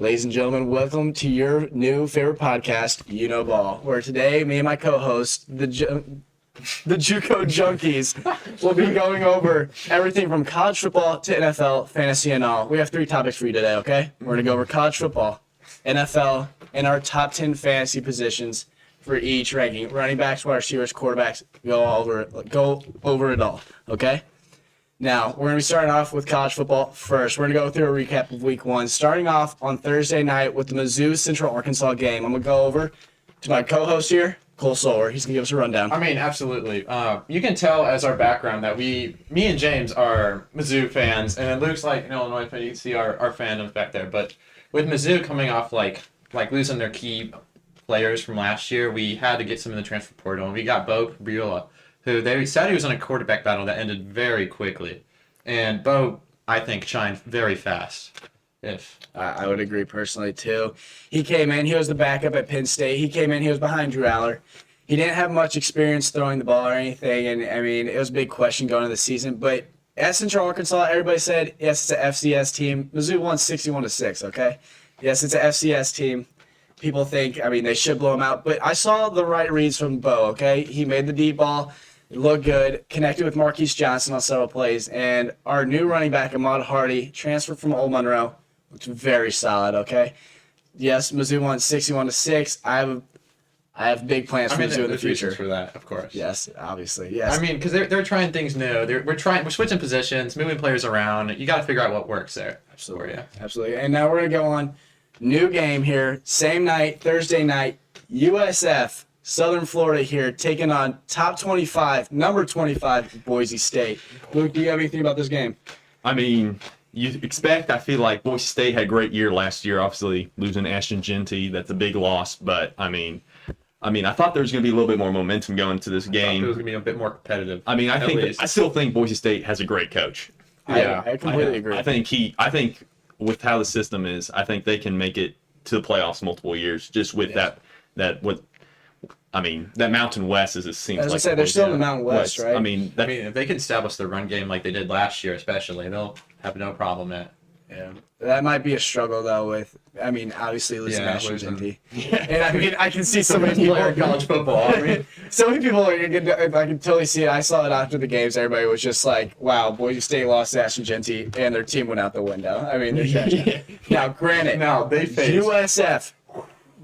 Ladies and gentlemen, welcome to your new favorite podcast, You Know Ball, where today me and my co-host, the JUCO Junkies, will be going over everything from college football to NFL, fantasy, and all. We have 3 topics for you today, okay? We're going to go over college football, NFL, and our top 10 fantasy positions for each ranking. Running backs, wide receivers, quarterbacks, go over it all, okay? Now, we're going to be starting off with college football first. We're going to go through a recap of week 1, starting off on Thursday night with the Mizzou Central Arkansas game. I'm going to go over to my co-host here, Cole Soler. He's going to give us a rundown. I mean, absolutely. You can tell as our background that me and James are Mizzou fans, and it looks like an Illinois fan. You can see our fandom back there. But with Mizzou coming off like losing their key players from last year, we had to get some in the transfer portal, and we got Bo Briola, who they said he was in a quarterback battle that ended very quickly. And Bo, I think, shined very fast. I would agree personally, too. He came in. He was the backup at Penn State. He came in. He was behind Drew Aller. He didn't have much experience throwing the ball or anything, and, I mean, it was a big question going into the season. But at Central Arkansas, everybody said, yes, it's an FCS team. Mizzou won 61-6, okay? Yes, it's an FCS team. People think, I mean, they should blow him out. But I saw the right reads from Bo, okay? He made the deep ball. It looked good, connected with Marquise Johnson on several plays, and our new running back, Ahmad Hardy, transferred from Old Monroe, looked very solid, okay? Yes, Mizzou won 61-6. I have big plans for Mizzou in the future. For that, of course. Yes, obviously, yes. I mean, because they're trying things new. We're switching positions, moving players around. You got to figure out what works there. Absolutely, absolutely. And now we're going to go on, new game here, same night, Thursday night, USF. Southern Florida here, taking on top 25, number 25, Boise State. Luke, do you have anything about this game? I mean, you expect, I feel like Boise State had a great year last year, obviously losing Ashton Genty. That's a big loss, but I mean, I thought there was going to be a little bit more momentum going into this game. It was going to be a bit more competitive. I mean, I still think Boise State has a great coach. Yeah, I completely agree. I think with how the system is, I think they can make it to the playoffs multiple years just with that Mountain West as it seems. As I said, they're still in the Mountain West, right? I mean, if they can establish their run game like they did last year, especially, they'll have no problem at. Yeah, that might be a struggle though. Obviously losing Ashton Genty, and I can see so many people in college football. So many people are gonna. I can totally see it. I saw it after the games. Everybody was just like, "Wow, Boise State lost to Ashton Genty, and their team went out the window." I mean, now granted, they faced USF.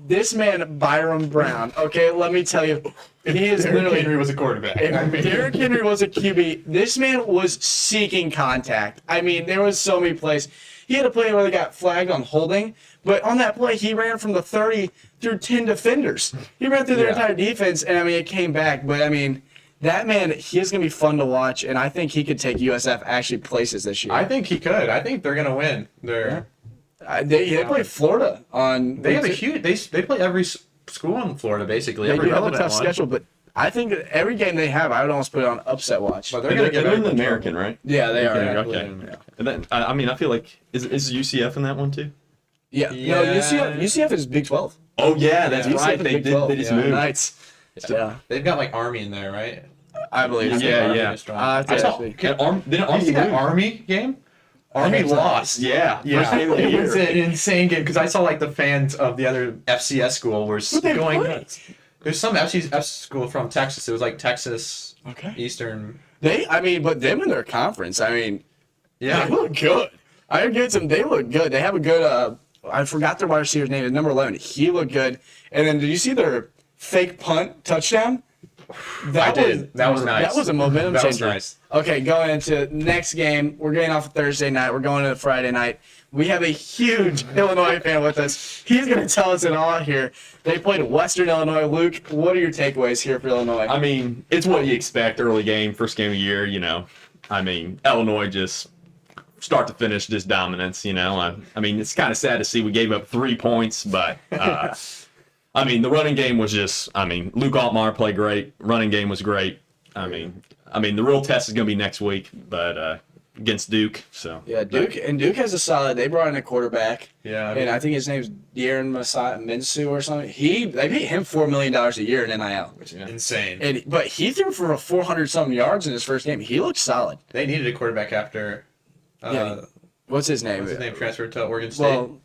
This man, Byron Brown, okay, let me tell you, he is Derrick literally... Henry was a quarterback. Derrick Henry was a QB. This man was seeking contact. I mean, there was so many plays. He had a play where they got flagged on holding, but on that play, he ran from the 30 through 10 defenders. He ran through their entire defense, and, it came back. But, that man, he is going to be fun to watch, and I think he could take USF actually places this year. I think he could. I think they're going to win. They play Florida on. They have a huge. They play every school in Florida basically. They do have a tough schedule, but I think every game they have, I would almost put it on upset watch. But they're in the American, right? Yeah, they are. Okay. And then I feel like is UCF in that one too? Yeah. No, UCF is Big 12. Oh yeah, that's right. They just moved. Knights. Yeah. They've got like Army in there, right? I believe. Yeah. Didn't Army see that Army game? Army lost. Yeah. It was an insane game because I saw like the fans of the other FCS school were going nuts. There's some FCS school from Texas. It was like Texas Eastern. But them in their conference, they look good. I give them. They look good. They have a good. I forgot their wide receiver's name. It's number 11. He looked good. And then did you see their fake punt touchdown? That was nice. That was a momentum changer. Was nice. Okay, going into next game. We're getting off Thursday night. We're going to Friday night. We have a huge Illinois fan with us. He's going to tell us it all here. They played Western Illinois. Luke, what are your takeaways here for Illinois? It's what you expect. Early game, first game of the year. Illinois just start to finish just dominance. It's kind of sad to see we gave up 3 points, but. The running game was just, Luke Altmaier played great. Running game was great. The real test is going to be next week, but against Duke. So yeah, Duke has a solid. They brought in a quarterback. Yeah, and I think his name's De'Aaron Minsu or something. They paid him $4 million a year in NIL, which is insane. But he threw for 400-something yards in his first game. He looked solid. They needed a quarterback after. What's his name? Transferred to Oregon State. Well,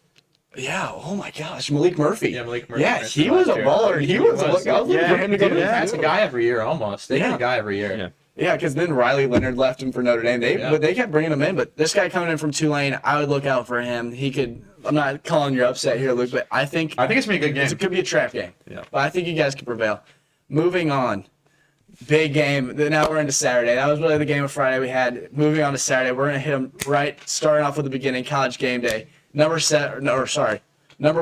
Yeah. Oh my gosh, Malik Murphy. Yeah, Malik Murphy. Yeah, he was a baller. He was. I was looking for him to go to That's a the guy every year almost. They get a guy every year. Yeah. Yeah, because then Riley Leonard left him for Notre Dame. But they kept bringing him in. But this guy coming in from Tulane, I would look out for him. He could. I'm not calling you upset here, Luke, but I think I think it's gonna be a good game. it could be a trap game. Yeah. But I think you guys could prevail. Moving on. Big game. Now we're into Saturday. That was really the game of Friday we had. Moving on to Saturday, we're gonna hit them right. Starting off with the beginning, College game day. Number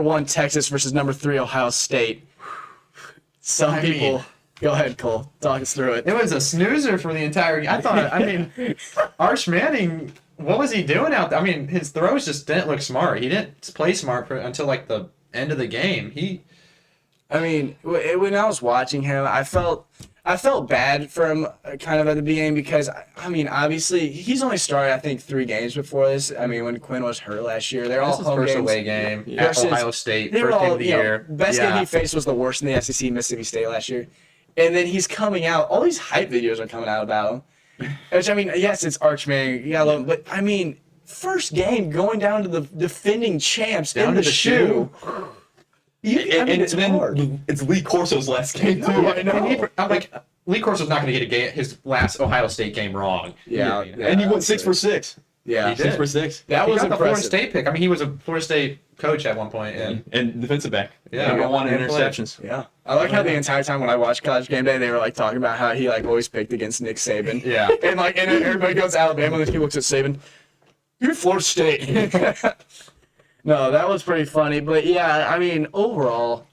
1 Texas versus number 3 Ohio State. Some people. Go ahead, Cole. Talk us through it. It was a snoozer for the entire game. I thought. I mean, Arch Manning. What was he doing out there? I mean, his throws just didn't look smart. He didn't play smart until like the end of the game. I mean, when I was watching him, I felt bad for him kind of at the beginning because, I mean, obviously, he's only started, I think, 3 games before this. I mean, when Quinn was hurt last year, they're all This is home first games. away game at Versus- Ohio State. They were First game all, of the you know, year. best game he faced was the worst in the SEC, Mississippi State last year. And then he's coming out. All these hype videos are coming out about him. Which, I mean, yes, it's Arch Manning. You gotta love him. But, I mean, first game going down to the defending champs Down in to the the shoe. It's hard. It's Lee Corso's last game too. I know. I'm like, Lee Corso's not going to get his last Ohio State game wrong. Yeah. And he went 6 for 6. Yeah. He did. 6 for 6. That He was got the Florida impressive. State pick. I mean, he was a Florida State coach at one point, and And defensive back. Yeah. Number 1 And play. interceptions. Yeah. I like how the entire time when I watched College Game Day, they were like talking about how he like always picked against Nick Saban. Yeah. And like, and then everybody goes to Alabama, and then he looks at Saban. You're Florida State. No, that was pretty funny. But yeah, I mean, overall,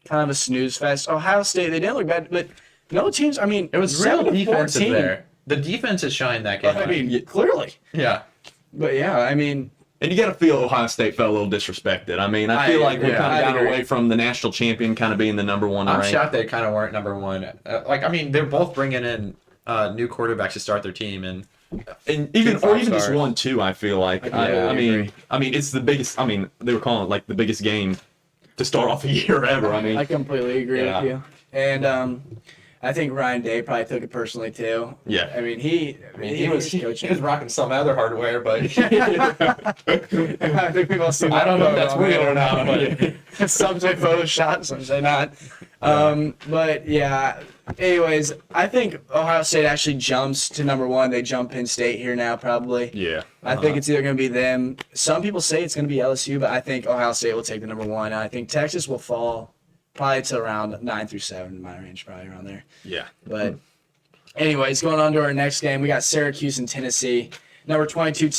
kind of a snooze fest. Ohio State, they didn't look bad, but no teams. I mean, it was real 7-14. defensive there. The defense has shined that game. I mean, clearly. yeah. But yeah, I mean, And you got to feel Ohio State felt a little disrespected. I mean, I feel like we yeah, kind I of got agree. away from the national champion kind of being the number 1 I'm ranked. shocked they kind of weren't number 1. I mean, they're both bringing in new quarterbacks to start their team, and And even Two or even just stars. 1-2, I feel like. I agree. mean, it's the biggest. I mean, they were calling it like the biggest game to start off a year ever. I mean, I completely agree Yeah. with you. And I think Ryan Day probably took it personally too. Yeah. I mean, he was coaching. rocking some other hardware, but I think we've all seen. I don't know if that's photo real or online. not. But Some say Photoshop, some say not. But yeah. Anyways, I think Ohio State actually jumps to number 1. They jump Penn State here now, probably. yeah. I think it's either going to be them. Some people say it's going to be LSU, but I think Ohio State will take the number 1. And I think Texas will fall probably to around 9 through 7 in my range, probably around there. Yeah. But anyways, going on to our next game, we got Syracuse and Tennessee. Number 22,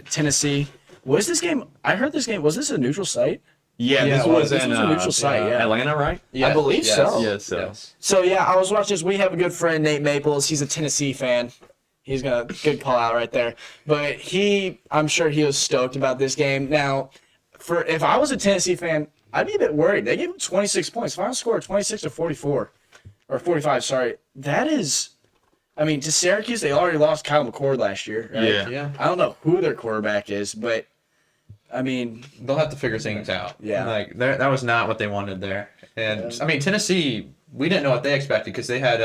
Tennessee. Was this game? I heard this game. Was this a neutral site? Yeah, Yeah, this well, was this in was a neutral site, yeah. Atlanta, right? I believe so. Yeah, so. Yes. So yeah, I was watching this. We have a good friend, Nate Maples. He's a Tennessee fan. He's gonna good call out right there. But I'm sure he was stoked about this game. Now, if I was a Tennessee fan, I'd be a bit worried. They gave him 26 points. Final score 26 to 44, or 45. Sorry, that is. I mean, to Syracuse, they already lost Kyle McCord last year. Right? Yeah. Yeah. I don't know who their quarterback is, but I mean, They'll have to figure things out. Yeah. Like that was not what they wanted there. And I mean, Tennessee, we didn't know what they expected because they had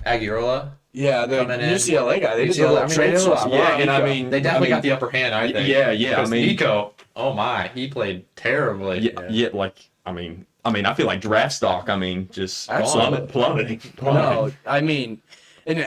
Aguirola. yeah, the Coming in. UCLA guy. They did a UCLA, little trade swap. Yeah, and I mean, They definitely got the upper hand, I think. Yeah. I Because mean, Nico, oh my, he played terribly. yeah, like I mean, I feel like draft stock. I mean, just Absolutely. plummeting. No, I mean, and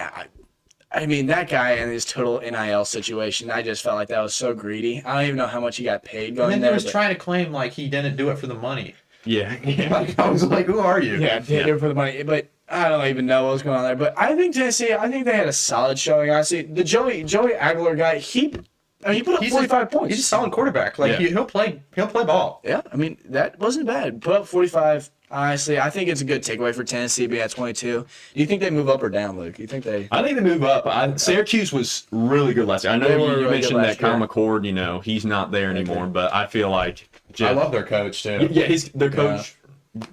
I mean that guy and his total NIL situation. I just felt like that was so greedy. I don't even know how much he got paid And going then there. he was but- trying to claim like he didn't do it for the money. Yeah. Like, I was like, who are you? Yeah, did it for the money, but I don't even know what was going on there. But I think Tennessee, I think they had a solid showing. Honestly, the Joey Aguilar guy, he put up 45 points. He's a solid quarterback. Like Yeah. he'll play ball. Yeah, I mean that wasn't bad. Put up 45. Honestly, I think it's a good takeaway for Tennessee being at 22. Do you think they move up or down, Luke? You think they? I think they move up. Syracuse was really good last year. I know They were you really mentioned good that last Kyle year. McCord, he's not there anymore, but I feel like I love their coach too. yeah, their coach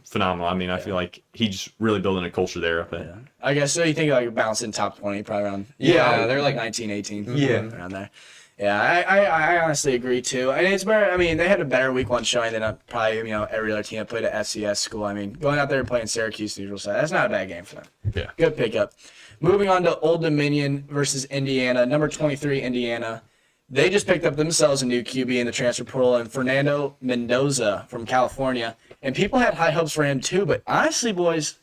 phenomenal. I mean, I feel like he's really building a culture there. But I guess so. You think like bouncing top 20, probably around Yeah, they're like 19, 18. Yeah. around there. Yeah, I honestly agree too. And it's better. I mean, they had a better week 1 showing than probably every other team that played at FCS school. I mean, going out there and playing Syracuse neutral site, that's not a bad game for them. Yeah. Good pickup. Moving on to Old Dominion versus Indiana. Number 23 Indiana. They just picked up themselves a new QB in the transfer portal, and Fernando Mendoza from California. And people had high hopes for him too, but honestly, boys,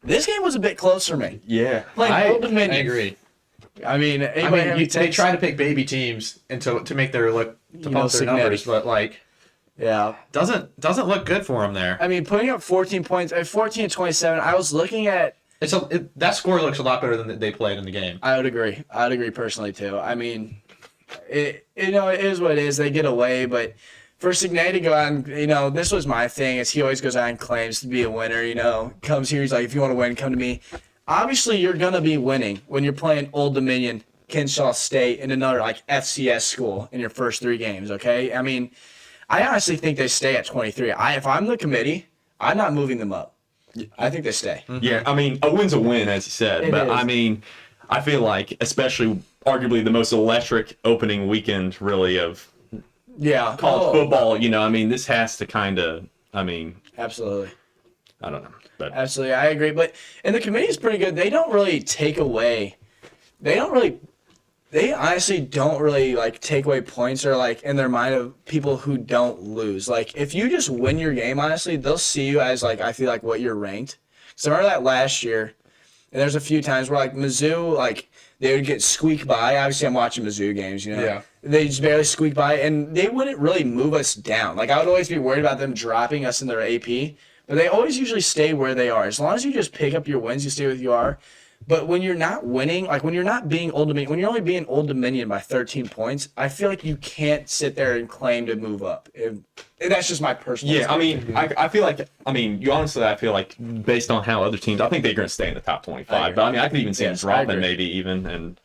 this game was a bit close for me. Yeah. Playing Old I Dominion. agree. I mean, They try to pick baby teams and to make their look to pump their numbers, but like yeah. doesn't look good for them there. I mean, putting up 14 points, 14 to 27. I was looking at. That score looks a lot better than they played in the game. I would agree. I would agree personally too. I mean, it is what it is. They get away, but for Signe to go out and this was my thing. Is he always goes out and claims to be a winner. Comes here, he's like, if you want to win, come to me. Obviously, you're gonna be winning when you're playing Old Dominion, Kennesaw State, and another like FCS school in your first 3 games. Okay, I mean, I honestly think they stay at 23. If I'm the committee, I'm not moving them up. I think they stay. Yeah, I mean, a win's a win, as you said. But, I mean, I feel like, especially arguably the most electric opening weekend, really, of college football, I mean, this has to kind of, Absolutely. I don't know. But Absolutely, I agree. And the committee is pretty good. They don't really take away. They honestly don't really like take away points or like in their mind of people who don't lose. Like if you just win your game, honestly, they'll see you as like I feel like what you're ranked. So I remember that last year, and there's a few times where like Mizzou like they would get squeaked by. Obviously, I'm watching Mizzou games. Yeah. They just barely squeak by, and they wouldn't really move us down. Like I would always be worried about them dropping us in their AP. But they always usually stay where they are. As long as you just pick up your wins, you stay with you are. But when you're not winning, like when you're not being Old Dominion, when you're only being Old Dominion by 13 points, I feel like you can't sit there and claim to move up. And that's just my personal yeah, I mean, I feel like, I feel like based on how other teams, I think they're going to stay in the top 25. But I mean, I could even see them dropping maybe even. And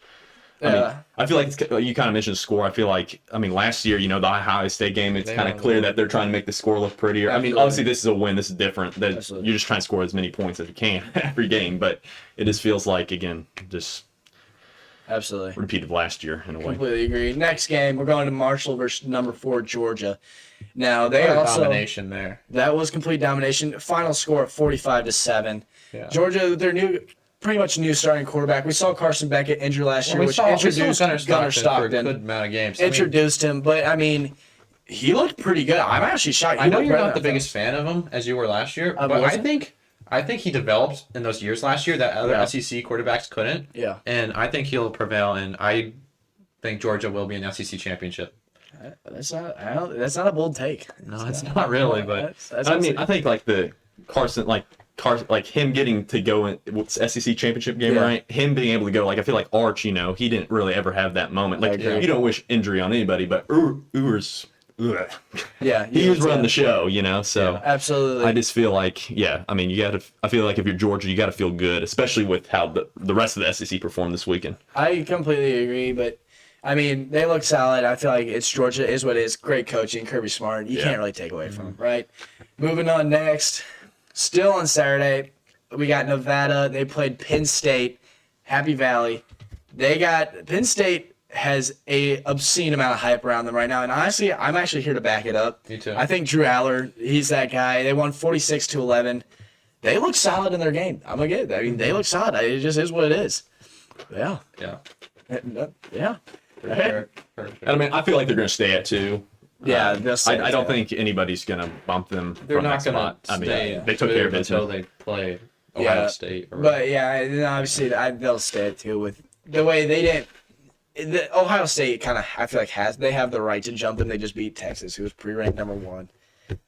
I feel like you kind of mentioned score. I feel like, last year, the Ohio State game, it's kind of clear that they're trying to make the score look prettier. Absolutely. I mean, obviously, this is a win. This is different. Absolutely. You're just trying to score as many points as you can every game. But it just feels like, again, just Absolutely. repeat of last year in a way. Completely agree. Next game, we're going to Marshall versus number 4 Georgia. Now they What a also domination there. That was complete domination. Final score of 45-7. Yeah. Georgia, their pretty much new starting quarterback. We saw Carson Beckett injured last year, which introduced Gunnar Stockton. For a good amount of games. Introduced him, but he looked pretty good. I'm actually shocked. I know you're not the biggest fan of him as you were last year, but I think he developed in those years last year that other SEC quarterbacks couldn't. Yeah. And I think he'll prevail, and I think Georgia will be an SEC championship. That's not a bold take. No, it's not really, but I think like the Carson, like him getting to go in SEC championship game, right? Him being able to go, like I feel like Arch, he didn't really ever have that moment. Like you don't wish injury on anybody, but Urs. He was running the show, so absolutely. I just feel like, I feel like if you're Georgia, you got to feel good, especially with how the rest of the SEC performed this weekend. I completely agree, but they look solid. I feel like it's Georgia is what it is. Great coaching, Kirby Smart. You can't really take away from him, right? Moving on next, still on Saturday, we got Nevada. They played Penn State, Happy Valley. Penn State has a obscene amount of hype around them right now, and honestly, I'm actually here to back it up. Me too. I think Drew Aller, he's that guy. They won 46-11. They look solid in their game. I'm gonna get it. They look solid. It just is what it is. Yeah. Yeah. For sure. And I feel like they're going to stay at 2. Yeah, I don't think anybody's going to bump them. They're from not that going to spot. stay. They took care of until business. they play Ohio State. But and obviously they'll stay at 2 with the way they didn't. The Ohio State kind of I feel like they have the right to jump them. They just beat Texas, who was pre-ranked number 1.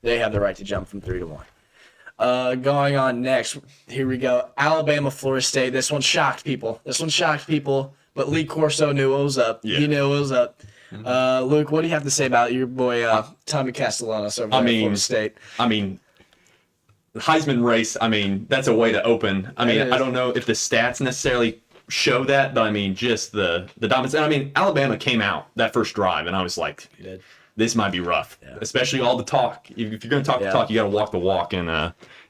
They have the right to jump from 3 to 1. Going on next, here we go. Alabama, Florida State. This one shocked people. But Lee Corso knew what was up. Yeah. He knew what was up. Luke, what do you have to say about your boy Tommy Castellanos over there at Florida State? The Heisman race, that's a way to open. I don't know if the stats necessarily show that, but just the dominance. And Alabama came out that first drive, and I was like, this might be rough. Yeah. Especially all the talk. If you're going to talk the talk, you got to walk the walk. And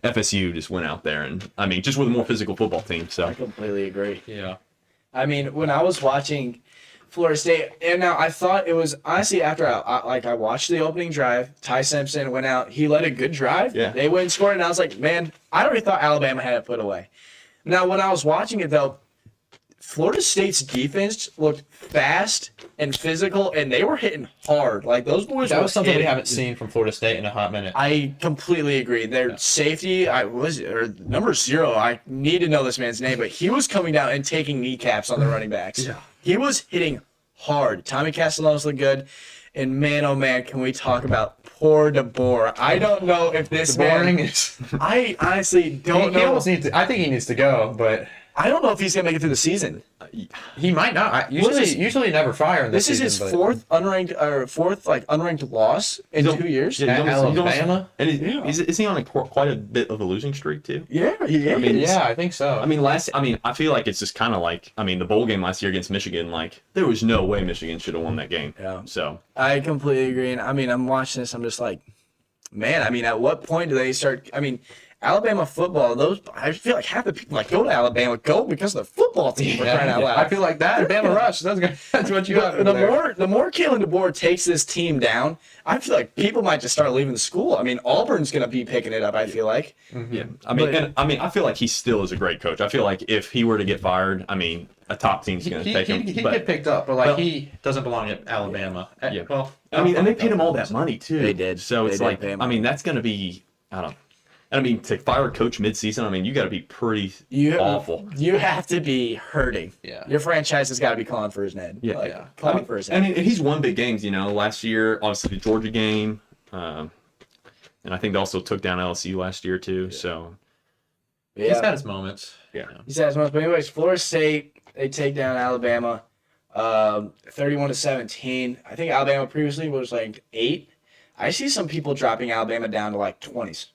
FSU just went out there, and just with a more physical football team. So I completely agree. Yeah. When I was watching Florida State, and now I thought it was honestly after I watched the opening drive, Ty Simpson went out. He led a good drive. Yeah. They went and scored, and I was like, man, I already thought Alabama had it put away. Now, when I was watching it, though, Florida State's defense looked fast and physical, and they were hitting hard. Like those boys. That were was something we hitting. haven't seen from Florida State in a hot minute. I completely agree. Their safety, number 0. I need to know this man's name, but he was coming down and taking kneecaps on the running backs. Yeah. He was hitting hard. Tommy Castellanos looked good, and man, oh man, can we talk about poor DeBoer? I don't know if this Boring man. is. I honestly don't He know. almost needs to. I think he needs to go, but I don't know if he's gonna make it through the season. he might not. What is this? Usually never fire in This is season, his but- fourth unranked loss in 2 years. Yeah, At Alabama? And Yeah. is he on quite a bit of a losing streak too? Yeah, he is. Yeah, I think so. I mean, I feel like it's just kind of like, the bowl game last year against Michigan, like, there was no way Michigan should have won that game. Yeah. So, I completely agree. And I'm watching this. I'm just like, man. At what point do they start? Alabama football. I feel like half the people go to Alabama go because of the football team. For crying out loud. I feel like that. Bama Rush. That's what you got. The more Kalen DeBoer takes this team down, I feel like people might just start leaving the school. Auburn's going to be picking it up. I feel like. yeah. I feel like he still is a great coach. I feel like if he were to get fired, a top team's going to take him. He'd But, get picked up, but well- he doesn't belong at Alabama. Yeah. Well, and they paid him all that money too. They did. So They it's did like, pay him. that's going to be, I don't know. To fire a coach mid-season, you got to be pretty awful. You have to be hurting. Yeah. Your franchise has got to be calling for his head. Yeah. Calling for his head. And he's won big games, last year, obviously the Georgia game. And I think they also took down LSU last year too. So, he's had his moments. yeah. He says most. But anyways, Florida State, they take down Alabama 31-17. I think Alabama previously was ranked 8. I see some people dropping Alabama down to 20s.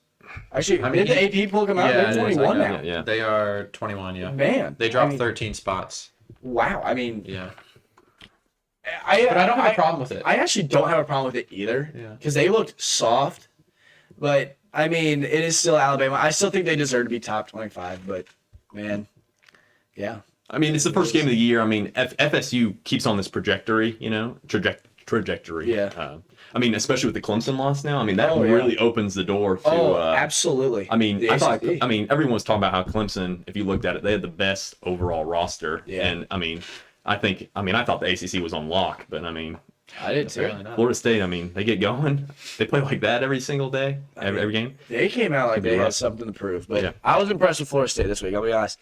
Actually, did the AP poll come out? They're 21 now. Yeah. They are 21, yeah. Man. They dropped 13 spots. Wow. Yeah. But I don't have a problem with it. I actually don't have a problem with it either. Yeah. Because they looked soft. But, it is still Alabama. I still think they deserve to be top 25. But, man, yeah. It's the first game of the year. FSU keeps on this trajectory, trajectory. Yeah. Especially with the Clemson loss now. That Oh, yeah. really opens the door to. Absolutely. I thought. ACC. Everyone was talking about how Clemson, if you looked at it, they had the best overall roster. Yeah. And I thought the ACC was on lock, but I did too. Apparently not. Florida State, they get going. They play like that every single day, every game. They came out like be they had rough. something to prove. But Yeah. I was impressed with Florida State this week, I'll be honest.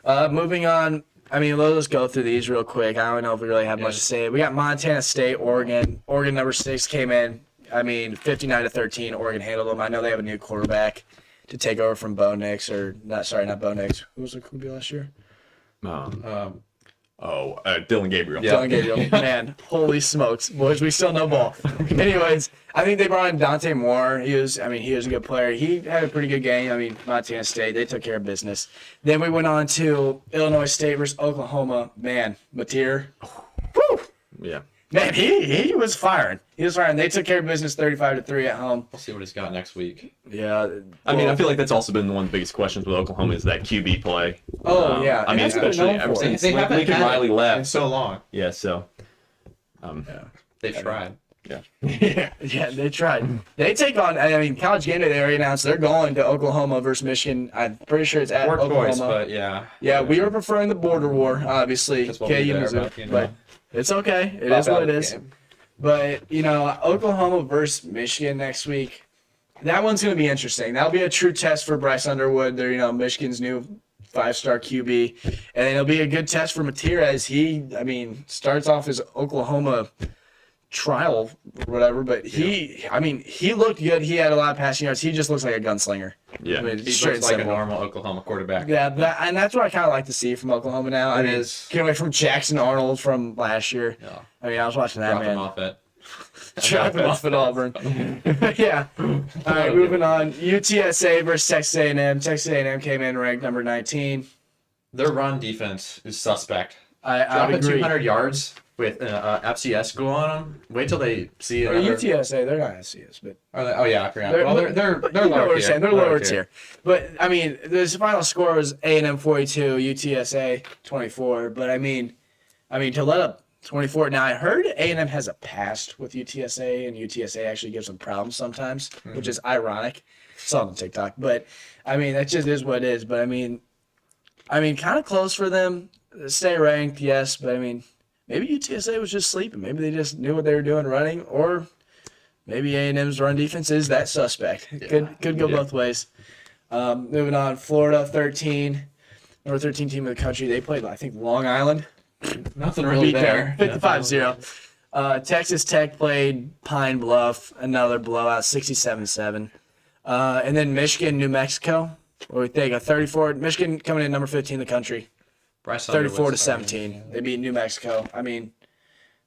Moving on. Let's go through these real quick. I don't know if we really have much to say. We got Montana State, Oregon. Oregon number 6 came in. 59-13. Oregon handled them. I know they have a new quarterback to take over from Bo Nix, not Bo Nix. Who was the QB last year? Dylan Gabriel. Dylan Gabriel. Man, holy smokes, boys, we still know ball. Anyways, I think they brought in Dante Moore. He was a good player. He had a pretty good game. Montana State, they took care of business. Then we went on to Illinois State versus Oklahoma. Man, Mateer. Whew. Yeah. Man, he was firing. They took care of business 35-3 at home. We'll see what he's got next week. Yeah. I feel like that's also been one of the biggest questions with Oklahoma is that QB play. Oh, yeah. And that's what they're especially known ever for. since They haven't Lincoln had Riley it left. in so long. Yeah, so. They've tried. Yeah. Yeah, they tried. They take on, College Game Day, they already announced they're going to Oklahoma versus Michigan. I'm pretty sure it's at Poor Oklahoma. choice, but yeah. Yeah, we were preferring the border war, obviously. That's what we KU, did, Mizzou, but, but it's okay. It is what it is. But, Oklahoma versus Michigan next week, that one's going to be interesting. That'll be a true test for Bryce Underwood. They're, Michigan's new 5-star QB. And then it'll be a good test for Mateer as he, starts off his Oklahoma trial or whatever. But he looked good. He had a lot of passing yards. He just looks like a gunslinger. Yeah. He Straight looks like a simple. normal Oklahoma quarterback. Yeah, and that's what I kind of like to see from Oklahoma now. It is. Get away from Jackson Arnold from last year. Yeah. I was watching that, Drop man. him off it. Drop him off at Auburn. Yeah. All right, moving on. UTSA versus Texas A&M. Texas A&M came in ranked number 19. Their run defense is suspect. I Dropping would agree. 200 yards with FCS school on them. Wait till they see Or another. UTSA, they're not FCS, but Oh yeah, I forgot. they're They're you know lower what I'm tier. saying. They're lower tier. But the final score was A&M 42, UTSA 24. But to let up 24. Now I heard A&M has a past with UTSA, and UTSA actually gives them problems sometimes, which is ironic. It's on TikTok, but that just is what it is. But kind of close for them. stay ranked, yes, but I mean, maybe UTSA was just sleeping. Maybe they just knew what they were doing running, or maybe A&M's run defense is that suspect. Could go both ways. Moving on, Florida 13, number 13 team in the country. They played, I think, Long Island. Nothing really Beat them there. 55-0. Texas Tech played Pine Bluff, another blowout, 67-7. And then Michigan, New Mexico. What do we think? A 34. Michigan coming in number 15 in the country. Bryce 34 to Underwood's 17. They beat New Mexico. I mean,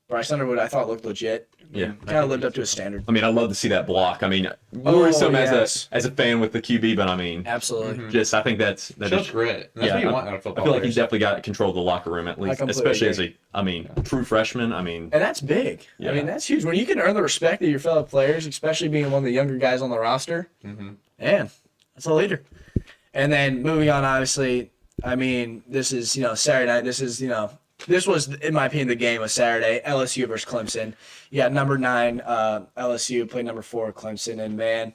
Bryce Underwood, I thought looked legit. Yeah. Kind of lived up to his standard. I mean, I love to see that block. I mean, Oh, worrisome yes. as a fan with the QB, but I mean, Absolutely. just I think that Shows is, grit. That's what you want out of I football feel like he's players. definitely got control of the locker room at least, completely especially agree. as a true freshman. I mean, And that's big. Yeah. I mean, that's huge. When you can earn the respect of your fellow players, especially being one of the younger guys on the roster, man, that's a leader. And then moving on, obviously, I mean, this is, Saturday night. This was, in my opinion, the game of Saturday, LSU versus Clemson. You got number 9, LSU, played number 4, Clemson. And, man,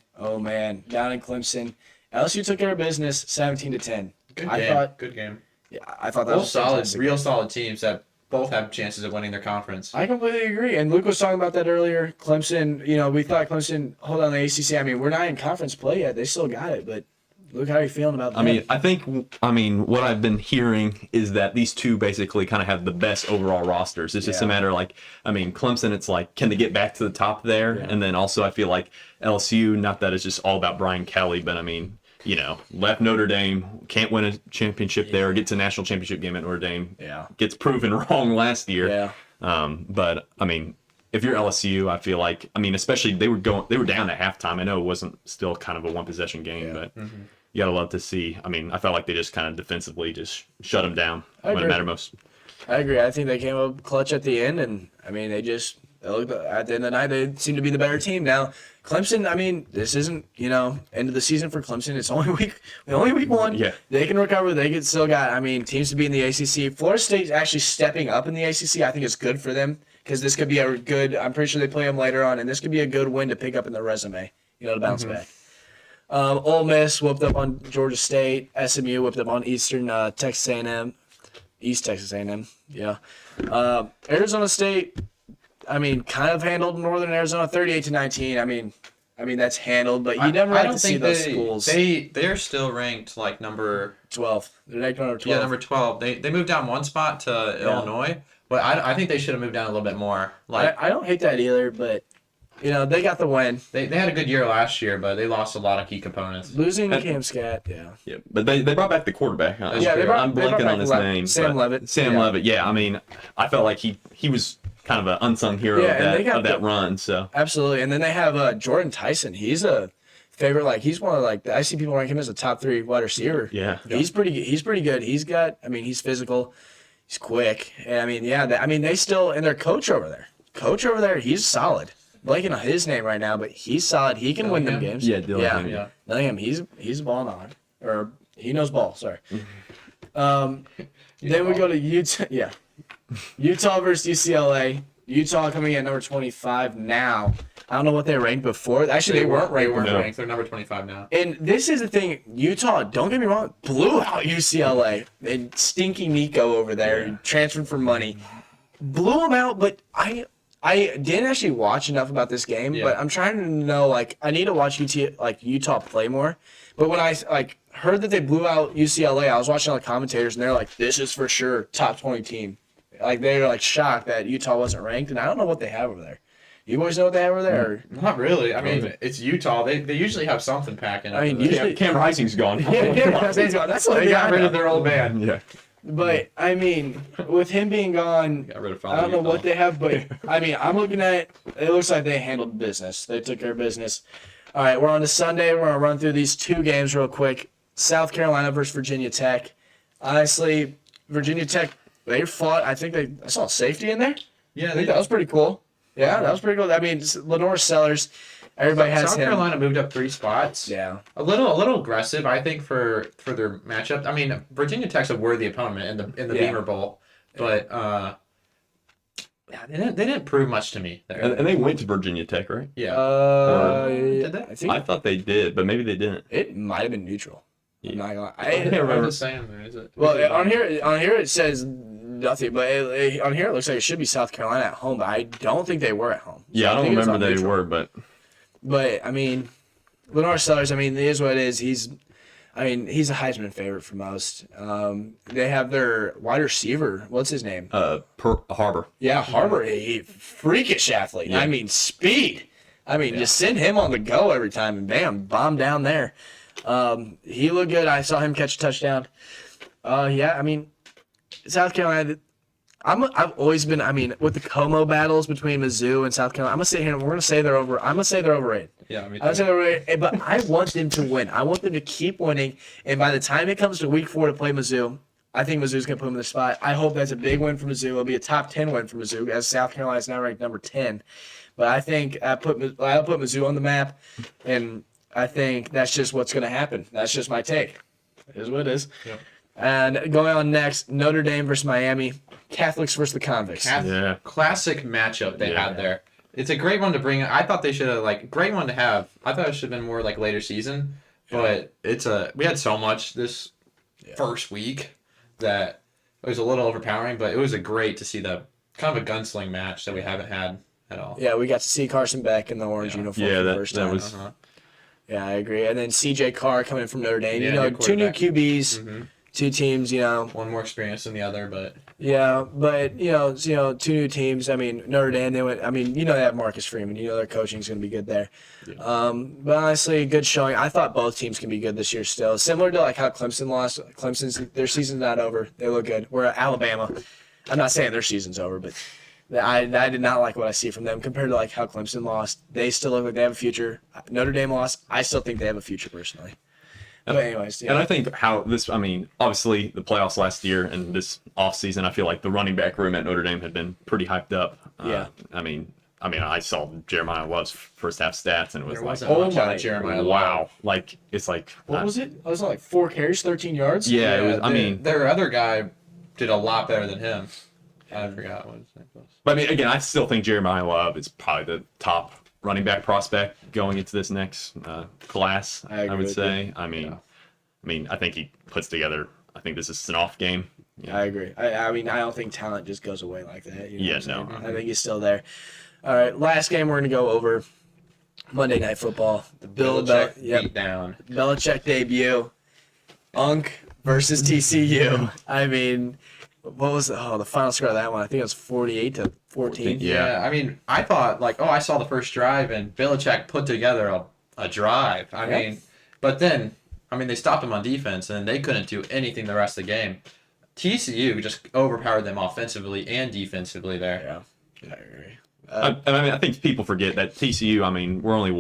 down in Clemson, LSU took care of business 17-10. Good I game. thought, Good game. yeah, I thought that Both was solid, fantastic. real solid teams that both have chances of winning their conference. I completely agree. And Luke was talking about that earlier. Clemson, we thought Clemson hold on the ACC. I mean, we're not in conference play yet. They still got it. But Luke, how are you feeling about that? I mean, what I've been hearing is that these two basically kind of have the best overall rosters. It's just a matter Clemson, it's like, can they get back to the top there? Yeah. And then also I feel like LSU, not that it's just all about Brian Kelly, but I mean, left Notre Dame, can't win a championship there, gets a national championship game at Notre Dame. Yeah. Gets proven wrong last year. Yeah. But I mean, if you're LSU, I feel like, especially they were down at halftime. I know it wasn't still kind of a one possession game, but you gotta love to see. I mean, I felt like they just kind of defensively just shut them down when it mattered most. I agree. I think they came up clutch at the end, and I mean, they looked, at the end of the night, they seem to be the better team. Now, Clemson, I mean, this isn't, end of the season for Clemson. It's only week 1. Yeah. They can recover. They can still got, teams to be in the ACC. Florida State's actually stepping up in the ACC. I think it's good for them because this could be a good, I'm pretty sure they play them later on, and this could be a good win to pick up in their resume, to bounce back. Ole Miss whooped up on Georgia State. SMU whooped up on Eastern Texas A&M. East Texas A&M, yeah. Arizona State, kind of handled Northern Arizona 38-19. I mean that's handled, but you never have to see those schools. They're still ranked like number 12. They're ranked number 12. Yeah, number 12. They moved down one spot to Illinois, but I think they should have moved down a little bit more. I don't hate that either, but they got the win. They had a good year last year, but they lost a lot of key components. Losing Cam Scat, yeah. Yeah, but they brought back the quarterback. Huh? Yeah, I'm they brought blanking back on his name. Sam Levitt. Sam Levitt. Yeah, I felt like he was kind of an unsung hero of that run. So absolutely, and then they have Jordan Tyson. He's a favorite. He's one of I see people rank him as a top 3 wide receiver. Yeah. He's pretty good. He's got. He's physical. He's quick. And they still and their coach over there. He's solid. Blanking on his name right now, but he's solid. He can win them games. Yeah, Dillingham. Yeah. Dillingham. He's a ball on, or he knows ball. Sorry. Then we go to Utah. Yeah, Utah versus UCLA. Utah coming in at number 25 now. I don't know what they ranked before. Actually, they weren't ranked. ranked. They're number 25 now. And this is the thing. Utah, don't get me wrong, blew out UCLA. And stinky Nico over there transferred for money. Blew them out, but I didn't actually watch enough about this game, but I'm trying to know, I need to watch Utah play more. But when I, heard that they blew out UCLA, I was watching all the commentators, and they're like, this is for sure top 20 team. They're, shocked that Utah wasn't ranked, and I don't know what they have over there. You boys know what they have over there? Or? Not really. It's Utah. They usually have something packing. Usually Cam Rising's gone. That's what they got rid of their old man. Yeah. But, with him being gone, Got rid of I don't know what they have, but, I'm looking at it looks like they handled business. They took care of business. All right, we're on to Sunday. We're going to run through these 2 games real quick. South Carolina versus Virginia Tech. Honestly, Virginia Tech, they fought. I saw safety in there. Yeah, I think that was pretty cool. Yeah, that was pretty cool. Lenore Sellers, everybody has South him. Carolina moved up 3 spots. Yeah. A little aggressive, I think, for their matchup. Virginia Tech's a worthy opponent in the Beamer Bowl, but they didn't prove much to me there. And they went to Virginia Tech, right? Yeah. Did they? I think I thought they did, but maybe they didn't. it might have been neutral. I'm not gonna lie. I can't I'm remember. just saying, there is it. Well, on here it says nothing, but on here it looks like it should be South Carolina at home, but I don't think they were at home. So Yeah, I don't think it was remember on they neutral. were, but But I mean, Lenore Sellers, I mean, it is what it is. He's a Heisman favorite for most. They have their wide receiver. What's his name? Harbor. Yeah, Harbor, a freakish athlete. Yeah. I mean, speed. I mean, just send him on the go every time, and bam, bomb down there. He looked good. I saw him catch a touchdown. Yeah, I mean, South Carolina. I've always been. I mean, with the Como battles between Mizzou and South Carolina, I'm gonna sit here and we're gonna say they're over. I'm gonna say they're overrated. Yeah, me I would too. say they're overrated, but I want them to win. I want them to keep winning. And by the time it comes to week 4 to play Mizzou, I think Mizzou's gonna put them in the spot. I hope that's a big win for Mizzou. It'll be a top 10 win for Mizzou, as South Carolina is now ranked number 10. But I think I'll put Mizzou on the map, and I think that's just what's gonna happen. That's just my take. It is what it is. Yep. And going on next, Notre Dame versus Miami. Catholics versus the convicts. Yeah. Classic matchup they Yeah. had there. It's a great one to bring. I thought they should have great one to have. I thought it should have been more later season, but we had so much this first week that it was a little overpowering. But it was a great to see the kind of a gunsling match that we haven't had at all. Yeah, we got to see Carson Beck in the orange uniform Yeah, for the that- first that time. was- Yeah, I agree. And then CJ Carr coming in from Notre Dame. Yeah, You know, new 2 new quarterback. QBs, 2 teams. You know, One more experience than the other, but yeah, but you know, 2 new teams. I mean, Notre Dame. They went. I mean, you know, they have Marcus Freeman. You know, their coaching's going to be good there. But honestly, good showing. I thought both teams can be good this year still. Similar to like how Clemson lost. Their season's not over. They look good. We're at Alabama. I'm not saying their season's over, but I did not like what I see from them compared to like how Clemson lost. They still look like they have a future. Notre Dame lost. I still think they have a future personally. But anyways, yeah. And I think obviously the playoffs last year and this offseason, I feel like the running back room at Notre Dame had been pretty hyped up. Yeah. I mean, I saw Jeremiah Love's first half stats and it was there like, wasn't oh much out my- of Jeremiah. wow. Like, it's like, What was it? I was like 4 carries, 13 yards. yeah, it was, I mean, their other guy did a lot better than him. I forgot what his name was. but I mean, again, I still think Jeremiah Love is probably the top running back prospect going into this next class. I agree would with say. I mean, I think he puts together. I think this is an off game. Yeah. I agree. I mean, I don't think talent just goes away like that. You know Yeah, what I'm no. saying? I think he's still there. All right, last game we're going to go over Monday Night Football. The Belichick beat down. Belichick debut. Unk versus TCU. I mean, what was the final score of that one? I think it was 48-14. Yeah. I mean, I thought I saw the first drive and Belichick put together a drive. I mean, but then they stopped him on defense and they couldn't do anything the rest of the game. TCU just overpowered them offensively and defensively there. Yeah, I agree. I think people forget that TCU. I mean, we're only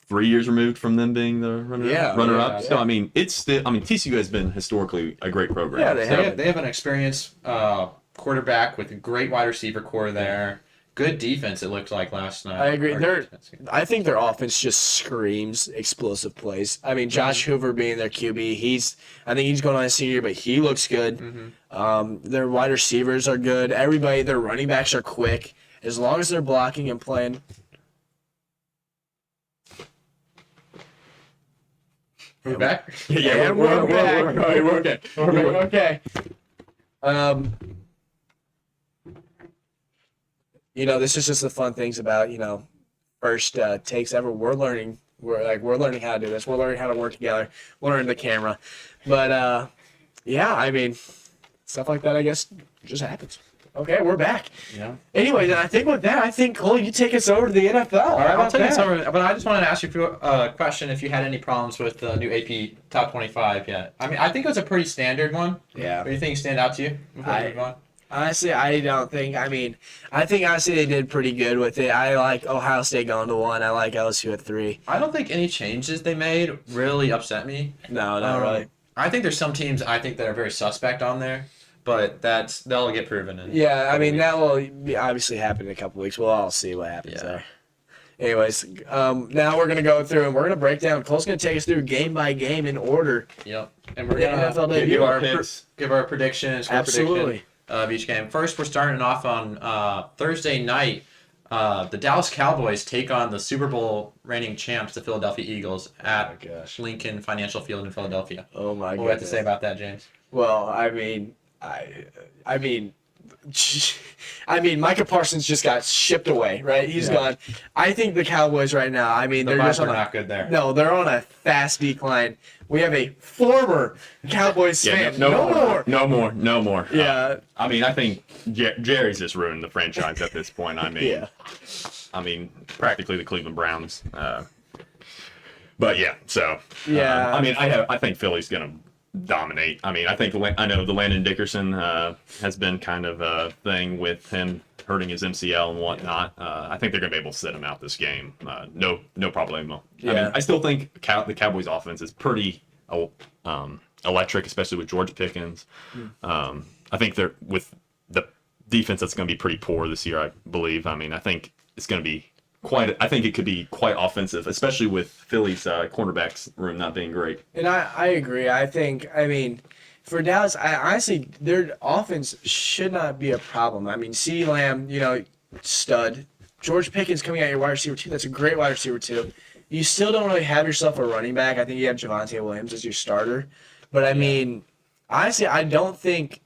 3 years removed from them being the runner up. So I mean, it's still. I mean, TCU has been historically a great program. Yeah, they have. They have an experienced quarterback with a great wide receiver core there. Good defense, it looked like last night. I agree. Or- I think their offense just screams explosive plays. I mean, Josh Hoover being their QB, I think he's going on his senior year, but he looks good. Their wide receivers are good. Their running backs are quick. As long as they're blocking and playing. We're back. Yeah, we're back. We're okay. We're okay. This is just the fun things about, first takes ever. We're learning how to do this. We're learning how to work together. We're learning the camera. But, I mean, stuff like that, I guess, just happens. Okay, we're back. Yeah. Anyway, then I think with that, Cole, you take us over to the NFL. All right, I'll take this over. But I just wanted to ask you a question if you had any problems with the new AP Top 25 yet. I mean, I think it was a pretty standard one. Yeah. What do you think stand out to you before we move on? Honestly, I don't think. I think honestly they did pretty good with it. I like Ohio State going to 1. I like LSU at 3. I don't think any changes they made really upset me. No, not really. I think there's some teams that are very suspect on there, but they'll get proven. Yeah, I mean that will obviously happen in a couple weeks. We'll all see what happens there. Anyways, now we're gonna go through and we're gonna break down. Cole's gonna take us through game by game in order. Yep. And we're The gonna NFL debut. give our predictions. Absolutely. Of each game. First, we're starting off on Thursday night. The Dallas Cowboys take on the Super Bowl reigning champs, the Philadelphia Eagles, at Lincoln Financial Field in Philadelphia. Oh my What do you have to say about that, James? Well, I mean, I mean, Micah Parsons just got shipped away, right? He's gone. I think the Cowboys right now, I mean, The they're vibes just are on not good there. No, they're on a fast decline. We have a former Cowboys fan. No more. Yeah. I mean, I think Jerry's just ruined the franchise at this point. I mean, Yeah. I mean, practically the Cleveland Browns. But yeah, so Yeah. I mean, I think Philly's gonna dominate. I mean, I know the Landon Dickerson has been kind of a thing with him hurting his MCL and whatnot. I think they're gonna be able to sit him out this game. No problemo. Yeah. I mean, I still think the Cowboys' offense is pretty electric, especially with George Pickens. I think they're with the defense that's going to be pretty poor this year. I believe. I mean, I think it's going to be I think it could be quite offensive, especially with Philly's cornerbacks room not being great. And I agree. I mean, for Dallas, I honestly, their offense should not be a problem. I mean, CeeDee Lamb, stud. George Pickens coming out your wide receiver too. That's a great wide receiver too. You still don't really have yourself a running back. I think you have Javonte Williams as your starter. But I mean, honestly, I don't think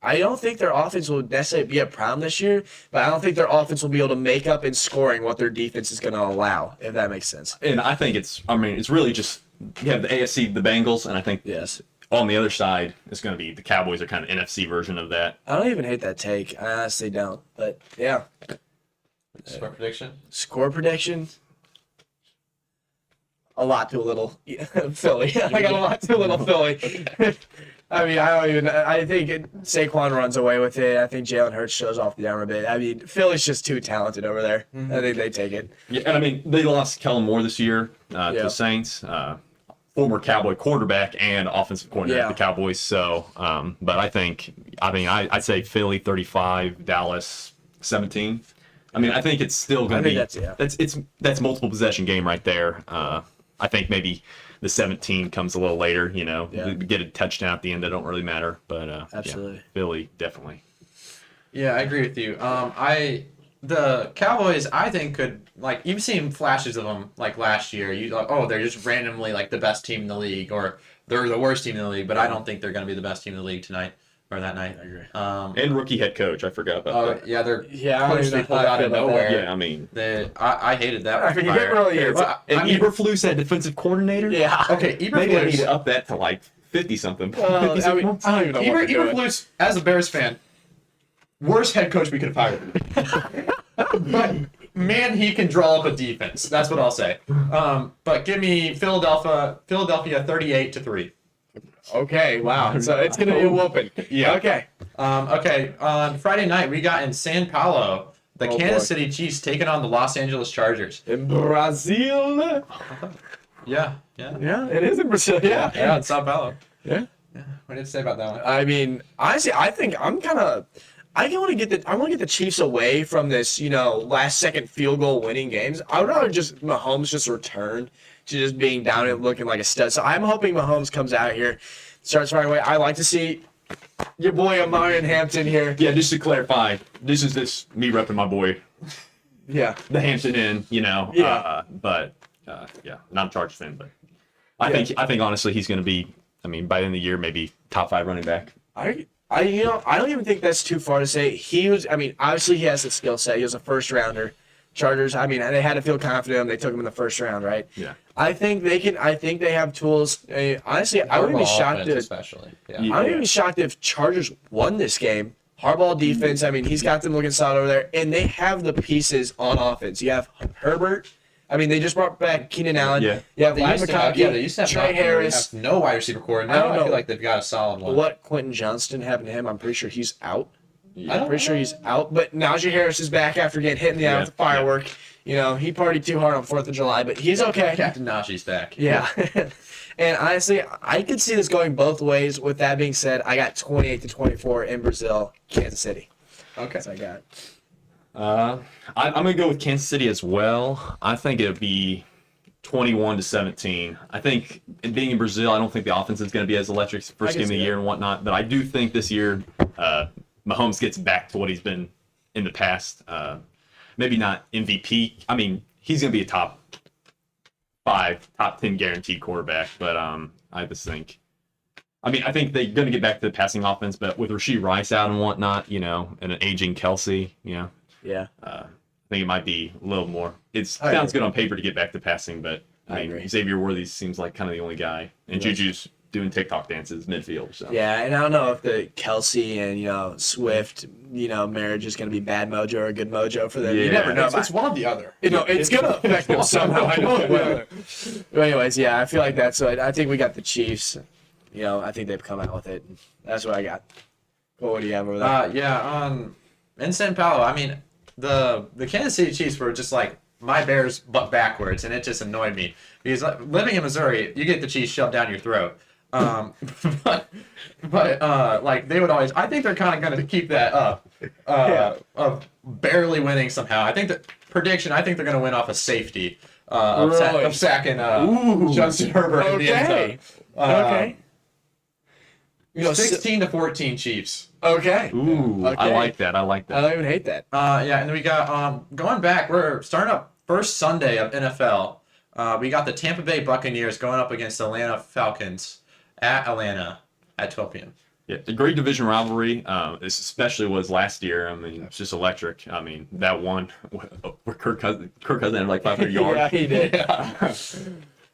their offense will necessarily be a problem this year, but I don't think their offense will be able to make up in scoring what their defense is going to allow, if that makes sense. And I think it's really just you have the AFC, the Bengals, and I think on the other side it's going to be the Cowboys are kind of NFC version of that. I don't even hate that take. I honestly don't. But yeah. Score prediction? Score prediction? A lot too little. Philly. I got a lot too little Philly. I mean, I think Saquon runs away with it. I think Jalen Hurts shows off the arm a bit. I mean, Philly's just too talented over there. I think they take it. Yeah, and I mean, they lost Kellen Moore this year to the Saints, former Cowboy quarterback and offensive coordinator at the Cowboys. So, but I'd say Philly 35, Dallas 17. I mean, I think it's still going to be that's multiple possession game right there. I think maybe the 17 comes a little later, get a touchdown at the end that don't really matter, but absolutely. Philly definitely. Yeah, I agree with you. The Cowboys, I think could you've seen flashes of them last year. They're just randomly the best team in the league, or they're the worst team in the league. But I don't think they're going to be the best team in the league tonight or that night. I agree. And rookie head coach, I forgot about that. Yeah, they're coach they pulled out of nowhere. Yeah, I mean, I hated that. I mean, it really is. And Eberflus had defensive coordinator. Yeah. Okay, Maybe I need Eberflus. to up that to 50 something. I don't even know what they're doing. Eberflus, as a Bears fan, worst head coach we could have hired. But man, he can draw up a defense. That's what I'll say. But give me Philadelphia 38-3. Okay, wow. So it's going to be a whooping. Yeah. Okay. Okay, on Friday night, we got in San Paulo, the Kansas City Chiefs taking on the Los Angeles Chargers. In Brazil. Yeah. Yeah, it is in Brazil. Yeah, in Sao Paulo. Yeah. What did you say about that one? I mean, honestly, I think I want to get the Chiefs away from this, last second field goal winning games. I would rather just Mahomes just return to just being down and looking like a stud. So I'm hoping Mahomes comes out here, starts right away. I like to see your boy Amarian Hampton here. Yeah, just to clarify, this is me repping my boy, Yeah. the Hampton Inn, Yeah. But not a Chargers fan, but I think honestly he's going to be. I mean, by the end of the year, maybe top 5 running back. I don't even think that's too far to say. Obviously he has the skill set. He was a first rounder. Chargers, they had to feel confident in him. They took him in the first round, right? Yeah. I think they have tools. Honestly, I wouldn't be shocked especially. I wouldn't even be shocked if Chargers won this game. Harbaugh defense, he's got them looking solid over there, and they have the pieces on offense. You have Herbert. They just brought back Keenan Allen. Yeah. You have They used to have Trey Harris. have no wide receiver core. Now I feel like they've got a solid one. What Quentin Johnston happened to him? I'm pretty sure he's out. I'm pretty sure he's out. But Najee Harris is back after getting hit in the eye with a firework. He partied too hard on 4th of July, but he's okay. Captain Najee's back. Yeah. And honestly, I could see this going both ways. With that being said, I got 28-24 in Brazil, Kansas City. Okay. That's what I got. I'm going to go with Kansas City as well. I think it'll be 21-17. I think being in Brazil, I don't think the offense is going to be as electric first game of the year and whatnot. But I do think this year Mahomes gets back to what he's been in the past. maybe not MVP. I mean, he's going to be a top 5, top 10 guaranteed quarterback. But I just think, I mean, I think they're going to get back to the passing offense. But with Rashee Rice out and whatnot, and an aging Kelsey, Yeah. I think it might be a little more. It I sounds agree. good on paper to get back to passing, but I I mean, agree. Xavier Worthy seems like kind of the only guy, and Yes. Juju's doing TikTok dances midfield. So Yeah, and I don't know if the Kelsey and Swift marriage is going to be bad mojo or good mojo for them. You Yeah. never know. It's one or the other. It's going to affect them somehow. I know it will. But anyways, yeah, I feel like that's what I think we got the Chiefs. I think they've come out with it. That's what I got. Well, what do you have over there? In San Paulo, I mean, the Kansas City Chiefs were just like my Bears, but backwards, and it just annoyed me because living in Missouri, you get the Chiefs shoved down your throat. But like they would always. I think they're kind of going to keep that up, of barely winning somehow. I think that prediction. I think they're going to win off a safety Really? of sacking Ooh. Justin Herbert in the end Okay. zone. Okay. 16-14 Chiefs. Okay. ooh, I Okay. like that. I like I that. don't even hate that. Yeah, and then we got going back. We're starting up first Sunday of NFL. We got the Tampa Bay Buccaneers going up against the Atlanta Falcons at Atlanta at 12 p.m. Yeah, a great division rivalry. This especially was last year. I mean, it's just electric. I mean, that one where Kirk Cousins had like 500 yards. Yeah, he did.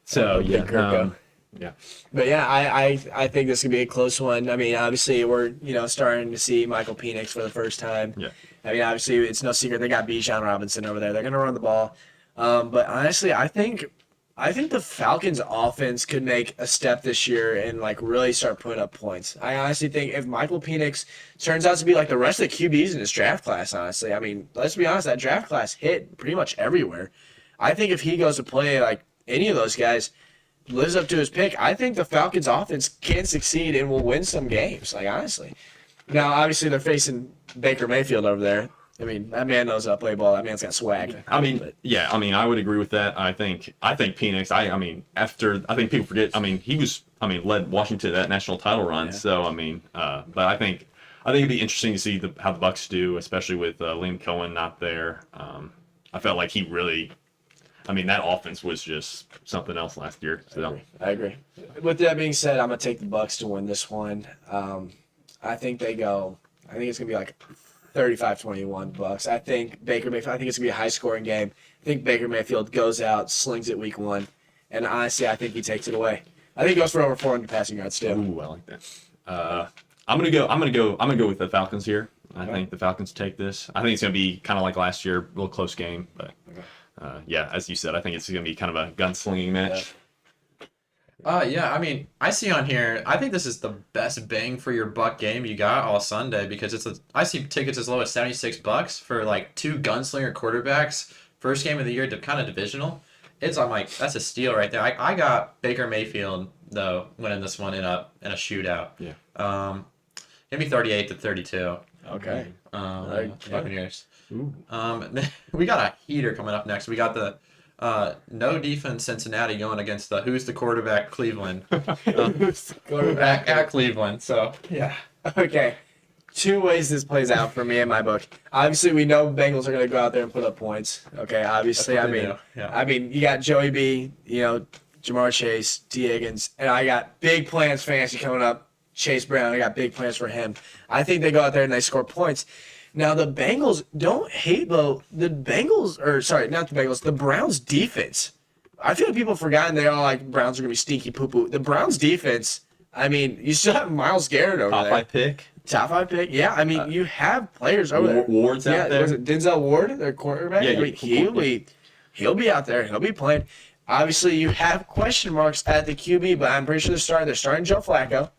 So Big yeah, Kirko. yeah. But yeah, I think this could be a close one. I mean, obviously we're starting to see Michael Penix for the first time. Yeah. I mean, obviously it's no secret they got Bijan Robinson over there. They're gonna run the ball. But honestly, I think the Falcons offense could make a step this year and like really start putting up points. I honestly think if Michael Penix turns out to be like the rest of the QBs in this draft class, honestly, I mean, let's be honest, that draft class hit pretty much everywhere. I think if he goes to play like any of those guys, lives up to his pick, I think the Falcons offense can succeed and will win some games, like honestly. Now, obviously they're facing Baker Mayfield over there. I mean, that man knows how to play ball. That man's got swag. I mean, But- yeah. I mean, I would agree with that. I think Penix. I think people forget. I mean, led Washington to that national title run. Yeah. So I mean, but I think it'd be interesting to see how the Bucks do, especially with Liam Cohen not there. I felt like he really. I mean, that offense was just something else last year. So I agree. With that being said, I'm gonna take the Bucks to win this one. I think they go. I think it's gonna be like 35-21 Bucks. I think Baker Mayfield. I think it's gonna be a high scoring game. I think Baker Mayfield goes out, slings it week 1, and honestly, I think he takes it away. I think he goes for over 400 passing yards too. ooh, I like that. I'm gonna go with the Falcons here. I think the Falcons take this. I think it's gonna be kind of like last year, a little close game, but. Yeah, as you said, I think it's going to be kind of a gunslinging match. Yeah, I mean, I see on here, I think this is the best bang for your buck game you got all Sunday because I see tickets as low as $76 for like 2 gunslinger quarterbacks, first game of the year, kind of divisional. I'm like, that's a steal right there. I got Baker Mayfield though winning this one in a shootout. Yeah. Maybe 38-32. Okay. Buccaneers. Ooh. We got a heater coming up next. We got the no defense Cincinnati going against the who's the quarterback Cleveland. Quarterback. At Cleveland. So yeah. Okay. 2 ways this plays out for me in my book. Obviously, we know Bengals are going to go out there and put up points. Okay, obviously, That's I what they mean, do. Yeah. I mean, you got Joey B, Jamar Chase, T. Higgins, and I got big plans fantasy coming up. Chase Brown, I got big plans for him. I think they go out there and they score points. Now the Bengals don't hate though. The Browns defense. I feel like people have forgotten they all like Browns are gonna be stinky poo poo. The Browns defense. I mean, you still have Myles Garrett over Top there. 5 pick. Top 5 pick. Yeah, I mean, you have players over there. Ward's out Yeah, there. was it Denzel Ward, their quarterback? Yeah, I mean, yeah. he'll be out there. He'll be playing. Obviously, you have question marks at the QB, but I'm pretty sure they're starting Joe Flacco.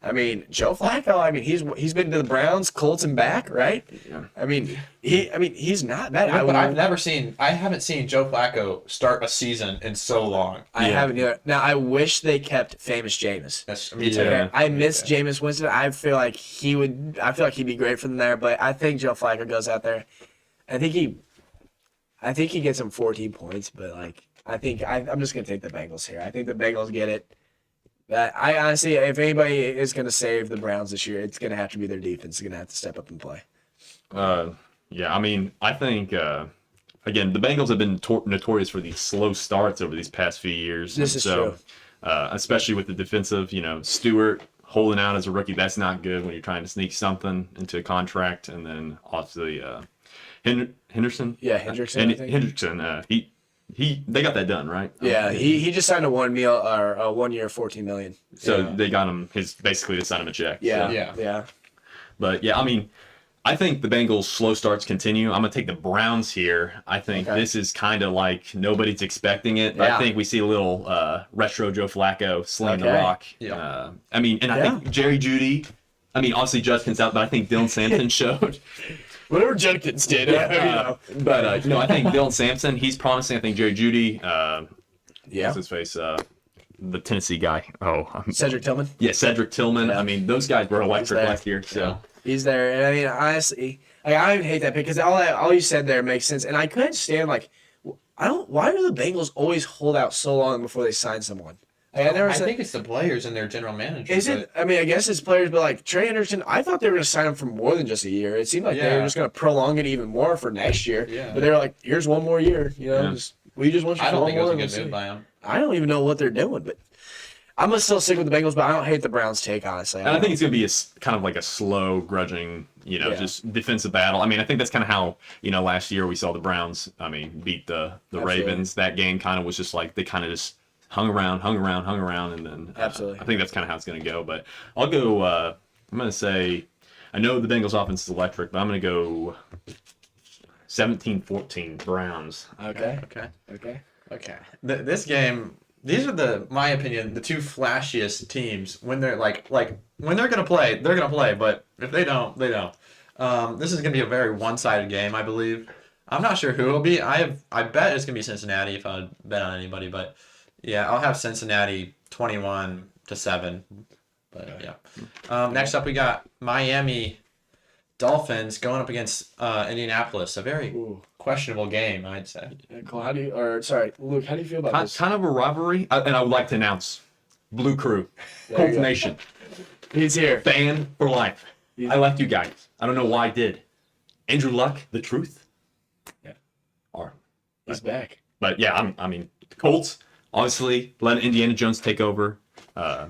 I mean, Joe Flacco. I mean, he's been to the Browns, Colts, and back, right? Yeah. I mean, he's not bad. But I haven't seen Joe Flacco start a season in so long. I haven't either. Now, I wish they kept famous Jameis. That's me too. Yeah. Okay, I miss Jameis Winston. I feel like he'd be great for them there. But I think Joe Flacco goes out there. I think he gets him 14 points. But like, I'm just gonna take the Bengals here. I think the Bengals get it. But I honestly, if anybody is gonna save the Browns this year, it's gonna have to be their defense. They're gonna have to step up and play. Yeah, I mean, I think again, the Bengals have been notorious for these slow starts over these past few years. This is true. Especially with the defensive, Stewart holding out as a rookie, that's not good when you're trying to sneak something into a contract. And then obviously Henderson. Yeah, Hendrickson. And I think. Hendrickson, they got that done, right? Yeah, he just signed a 1 year, $14 million. So they got him basically to sign him a check. Yeah, So. yeah. But yeah, I mean, I think the Bengals' slow starts continue. I'm gonna take the Browns here. I think this is kind of like nobody's expecting it. But Yeah. I think we see a little retro Joe Flacco sling the rock. Yeah. I think Jerry Jeudy. I mean, obviously Judkins out, but I think Dylan Sampson showed. Whatever Judkins did. But I think Dylan Sampson, he's promising. I think Jerry Jeudy. What's his face? The Tennessee guy. Cedric Tillman. Yeah, Cedric Tillman. Yeah. I mean, those guys were electric last year. So. He's there, and I mean, honestly, I even hate that pick because all you said there makes sense, and I couldn't stand why do the Bengals always hold out so long before they sign someone? I think it's the players and their general manager. Is it? I mean, I guess it's players, but like Trey Anderson, I thought they were going to sign him for more than just a year. It seemed like they were just going to prolong it even more for next year. Yeah. But they were like, "Here's one more year, we just want you." I don't think it was a more good move by him. I don't even know what they're doing, but I'm gonna still stick with the Bengals. But I don't hate the Browns' take, honestly. And I think it's going to be kind of like a slow, grudging, just defensive battle. I mean, I think that's kind of how, last year we saw the Browns, beat the Ravens. That game kind of was just like they kind of just hung around, and then Absolutely. I think that's kind of how it's going to go. But I'll go, I'm going to say, I know the Bengals offense is electric, but I'm going to go 17-14 Browns. Okay. This game, these are my opinion, the two flashiest teams when they're when they're gonna play, they're gonna play. But if they don't, they don't. This is gonna be a very one-sided game, I believe. I'm not sure who it'll be. I bet it's gonna be Cincinnati if I bet on anybody. But yeah, I'll have Cincinnati 21-7. But yeah. Next up, we got Miami Dolphins going up against Indianapolis. A very questionable game, I'd say. Cole, Luke, how do you feel about this? Kind of a rivalry. And I would like to announce Blue Crew, There Colts you go. Nation, He's here. fan for life. I left you guys. I don't know why I did. Andrew Luck, the truth. Yeah. Or, He's back. but yeah, the Colts, obviously, letting Indiana Jones take over. I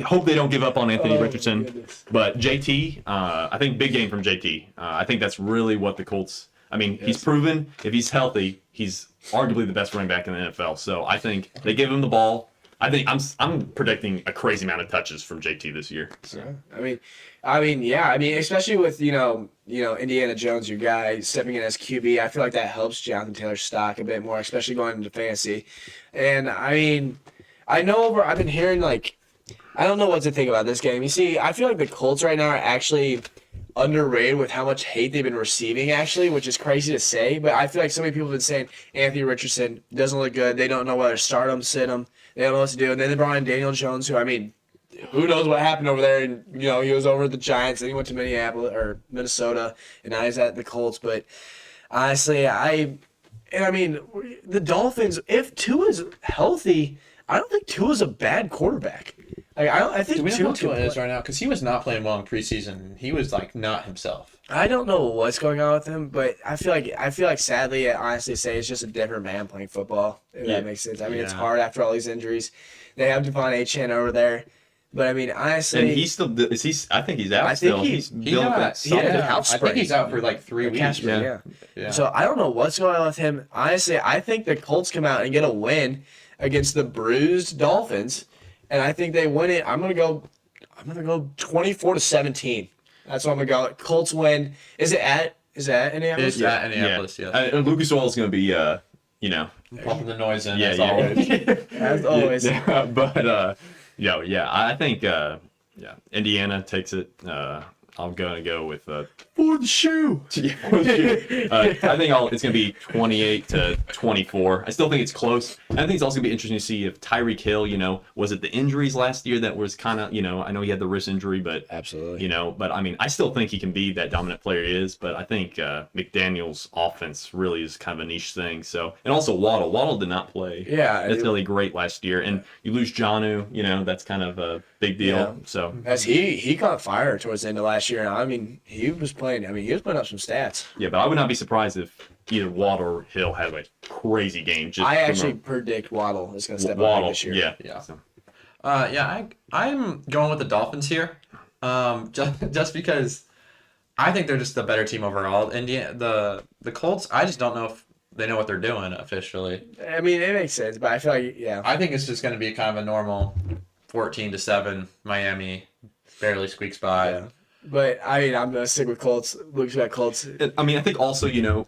hope they don't give up on Anthony Richardson. Goodness. But JT, I think big game from JT. I think that's really what the Colts. He's proven if he's healthy, he's arguably the best running back in the NFL. So I think they give him the ball. I think I'm predicting a crazy amount of touches from JT this year. So. Especially with Indiana Jones, your guy stepping in as QB, I feel like that helps Jonathan Taylor's stock a bit more, especially going into fantasy. And I've been hearing I don't know what to think about this game. You see, I feel like the Colts right now are actually underrated with how much hate they've been receiving, actually, which is crazy to say. But I feel like so many people have been saying Anthony Richardson doesn't look good. They don't know whether to start him, sit him. They don't know what to do. And then they brought in Daniel Jones, who, who knows what happened over there. And, he was over at the Giants, and he went to Minnesota, and now he's at the Colts. But honestly, the Dolphins, if Tua's healthy, I don't think Tua's a bad quarterback. I think Do we know Tua how Tua can is play. right now? Because he was not playing well in preseason. He was not himself. I don't know what's going on with him, but I feel like sadly, I honestly say it's just a different man playing football. If that makes sense. It's hard after all these injuries. They have Devon Achane over there, but honestly, And he's still. Is he? I think he's out I think still. he's dealing with that he had a something. calf I think he's out for 3 weeks. Casper, yeah. Yeah. So I don't know what's going on with him. Honestly, I think the Colts come out and get a win against the bruised Dolphins, and I think they win it. I'm gonna go 24-17. That's what I'm gonna go. Colts win. Is it at Indianapolis? It's at Indianapolis, yeah. And Lucas Oil's going to be, Pumping the noise in, yeah, as yeah. always. As always. Yeah, but I think Indiana takes it. I'm gonna go with for the shoe. Yeah, for the shoe. I think it's gonna be 28-24. I still think it's close. And I think it's also gonna be interesting to see if Tyreek Hill, was it the injuries last year that was kind of, I know he had the wrist injury, but Absolutely. but I still think he can be that dominant player he is. But I think McDaniel's offense really is kind of a niche thing. So, and also Waddle did not play. Yeah, necessarily great last year, and you lose Jonnu. That's kind of a big deal. Yeah. So As he caught fire towards the end of last year. I mean, he was playing. I mean, he was putting up some stats. yeah, but I would not be surprised if either Waddle or Hill had a crazy game. Just I from actually predict Waddle is going to step up Waddle, this year. yeah, Yeah. So, I'm going with the Dolphins here, just because I think they're just the better team overall. The Colts, I just don't know if they know what they're doing officially. I mean, it makes sense, but I feel like I think it's just going to be kind of a normal 14-7 Miami barely squeaks by. Yeah. But I mean, I'm gonna stick with Colts. Luke's got Colts. I mean, I think also, Jim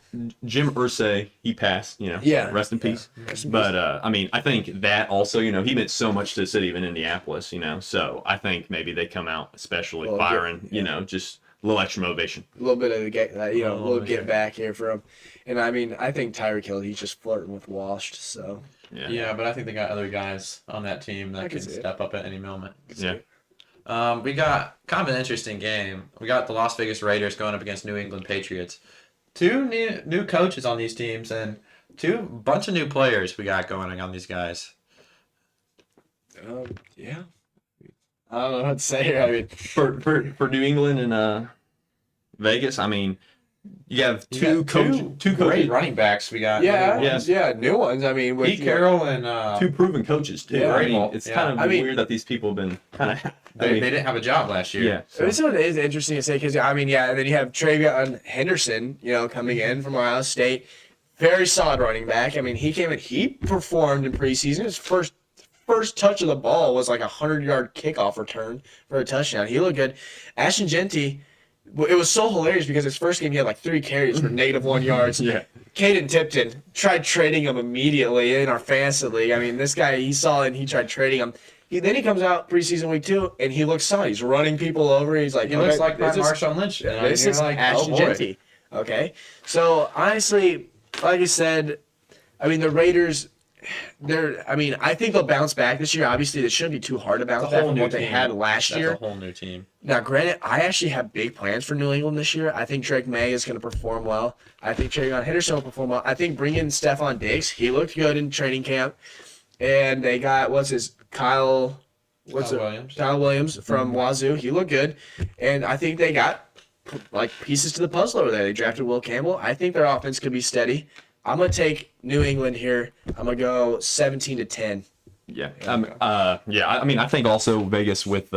Irsay, he passed, Yeah. rest in peace. Rest in But, I mean, I think that also, he meant so much to the city of Indianapolis, so I think maybe they come out especially Well, firing, yeah. just a little extra motivation. A little bit of the get, a little yeah. get back here from, and I mean, I think Tyreek Hill, he's just flirting with washed. So Yeah, but I think they got other guys on that team that I can can see it. step up at any moment. Yeah. We got kind of an interesting game. We got the Las Vegas Raiders going up against New England Patriots. Two new coaches on these teams and bunch of new players we got going on these guys. yeah, I don't know what to say here. I mean, For New England and Vegas, I mean, you have Two two great coaches, running backs we got. yeah, Yes. yeah, new ones. I mean, with Pete Carroll and two proven coaches too. Yeah. I mean, it's Yeah. kind of I mean- weird that these people have been kind of. they didn't have a job last year. Yeah. So this one is interesting to say because I mean, yeah, and then you have Travion Henderson, coming in from Ohio State, very solid running back. I mean, he came in, he performed in preseason. His first touch of the ball was like a 100-yard kickoff return for a touchdown. He looked good. Ashton Genty, it was so hilarious because his first game he had like 3 carries for -1 yards. Yeah. Caden Tipton tried trading him immediately in our fantasy league. I mean, this guy, he saw it and he tried trading him. Then he comes out preseason week 2 and he looks solid. He's running people over. He's like, He looks okay, like this is- Marshawn Lynch. And this you're is like, Ashton oh boy. Genty. Okay. So honestly, like I said, I mean the Raiders, I think they'll bounce back this year. Obviously, it shouldn't be too hard to bounce It's a back whole from new what they team. had last That's year. a whole new team. Now, granted, I actually have big plans for New England this year. I think Drake May is going to perform well. I think Travion Henderson will perform well. I think bringing Stephon Diggs, he looked good in training camp. And they got, Kyle Williams from Wazoo. He looked good. And I think they got, pieces to the puzzle over there. They drafted Will Campbell. I think their offense could be steady. I'm going to take New England here. I'm going to go 17-10. Yeah. I mean, I think also Vegas with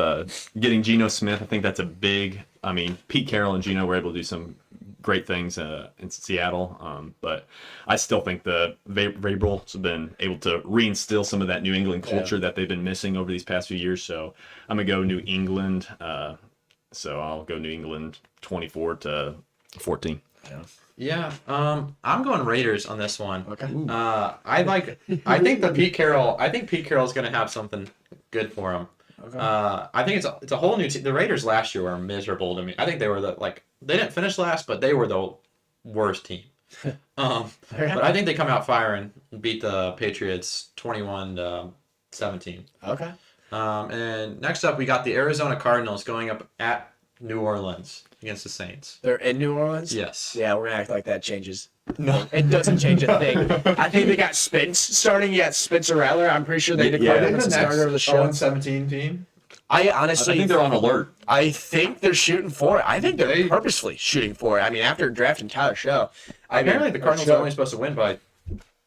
getting Geno Smith, I think that's a big. I mean, Pete Carroll and Geno were able to do some great things in Seattle, but I still think the Vrabels have been able to reinstill some of that New England culture that they've been missing over these past few years. So I'm gonna go New England. So I'll go New England 24-14. Yeah, I'm going Raiders on this one. Okay. I think Pete Carroll's going to have something good for him. Okay. I think it's a whole new team. The Raiders last year were miserable to me. I think they were they didn't finish last, but they were the worst team. But I think they come out firing and beat the Patriots 21-17. Okay. And next up, we got the Arizona Cardinals going up at New Orleans against the Saints. They're in New Orleans? Yes. Yeah, we're going to act like that changes. No. It doesn't change a thing. I think they got Spence starting. Yeah, Spencer Rattler. I'm pretty sure they declared him as the starter of the show. 0-17 team. I honestly I think they're on alert. I think they're shooting for it. I think they're purposefully shooting for it. I mean, after drafting Tyler Show, Apparently the Cardinals are only supposed to win by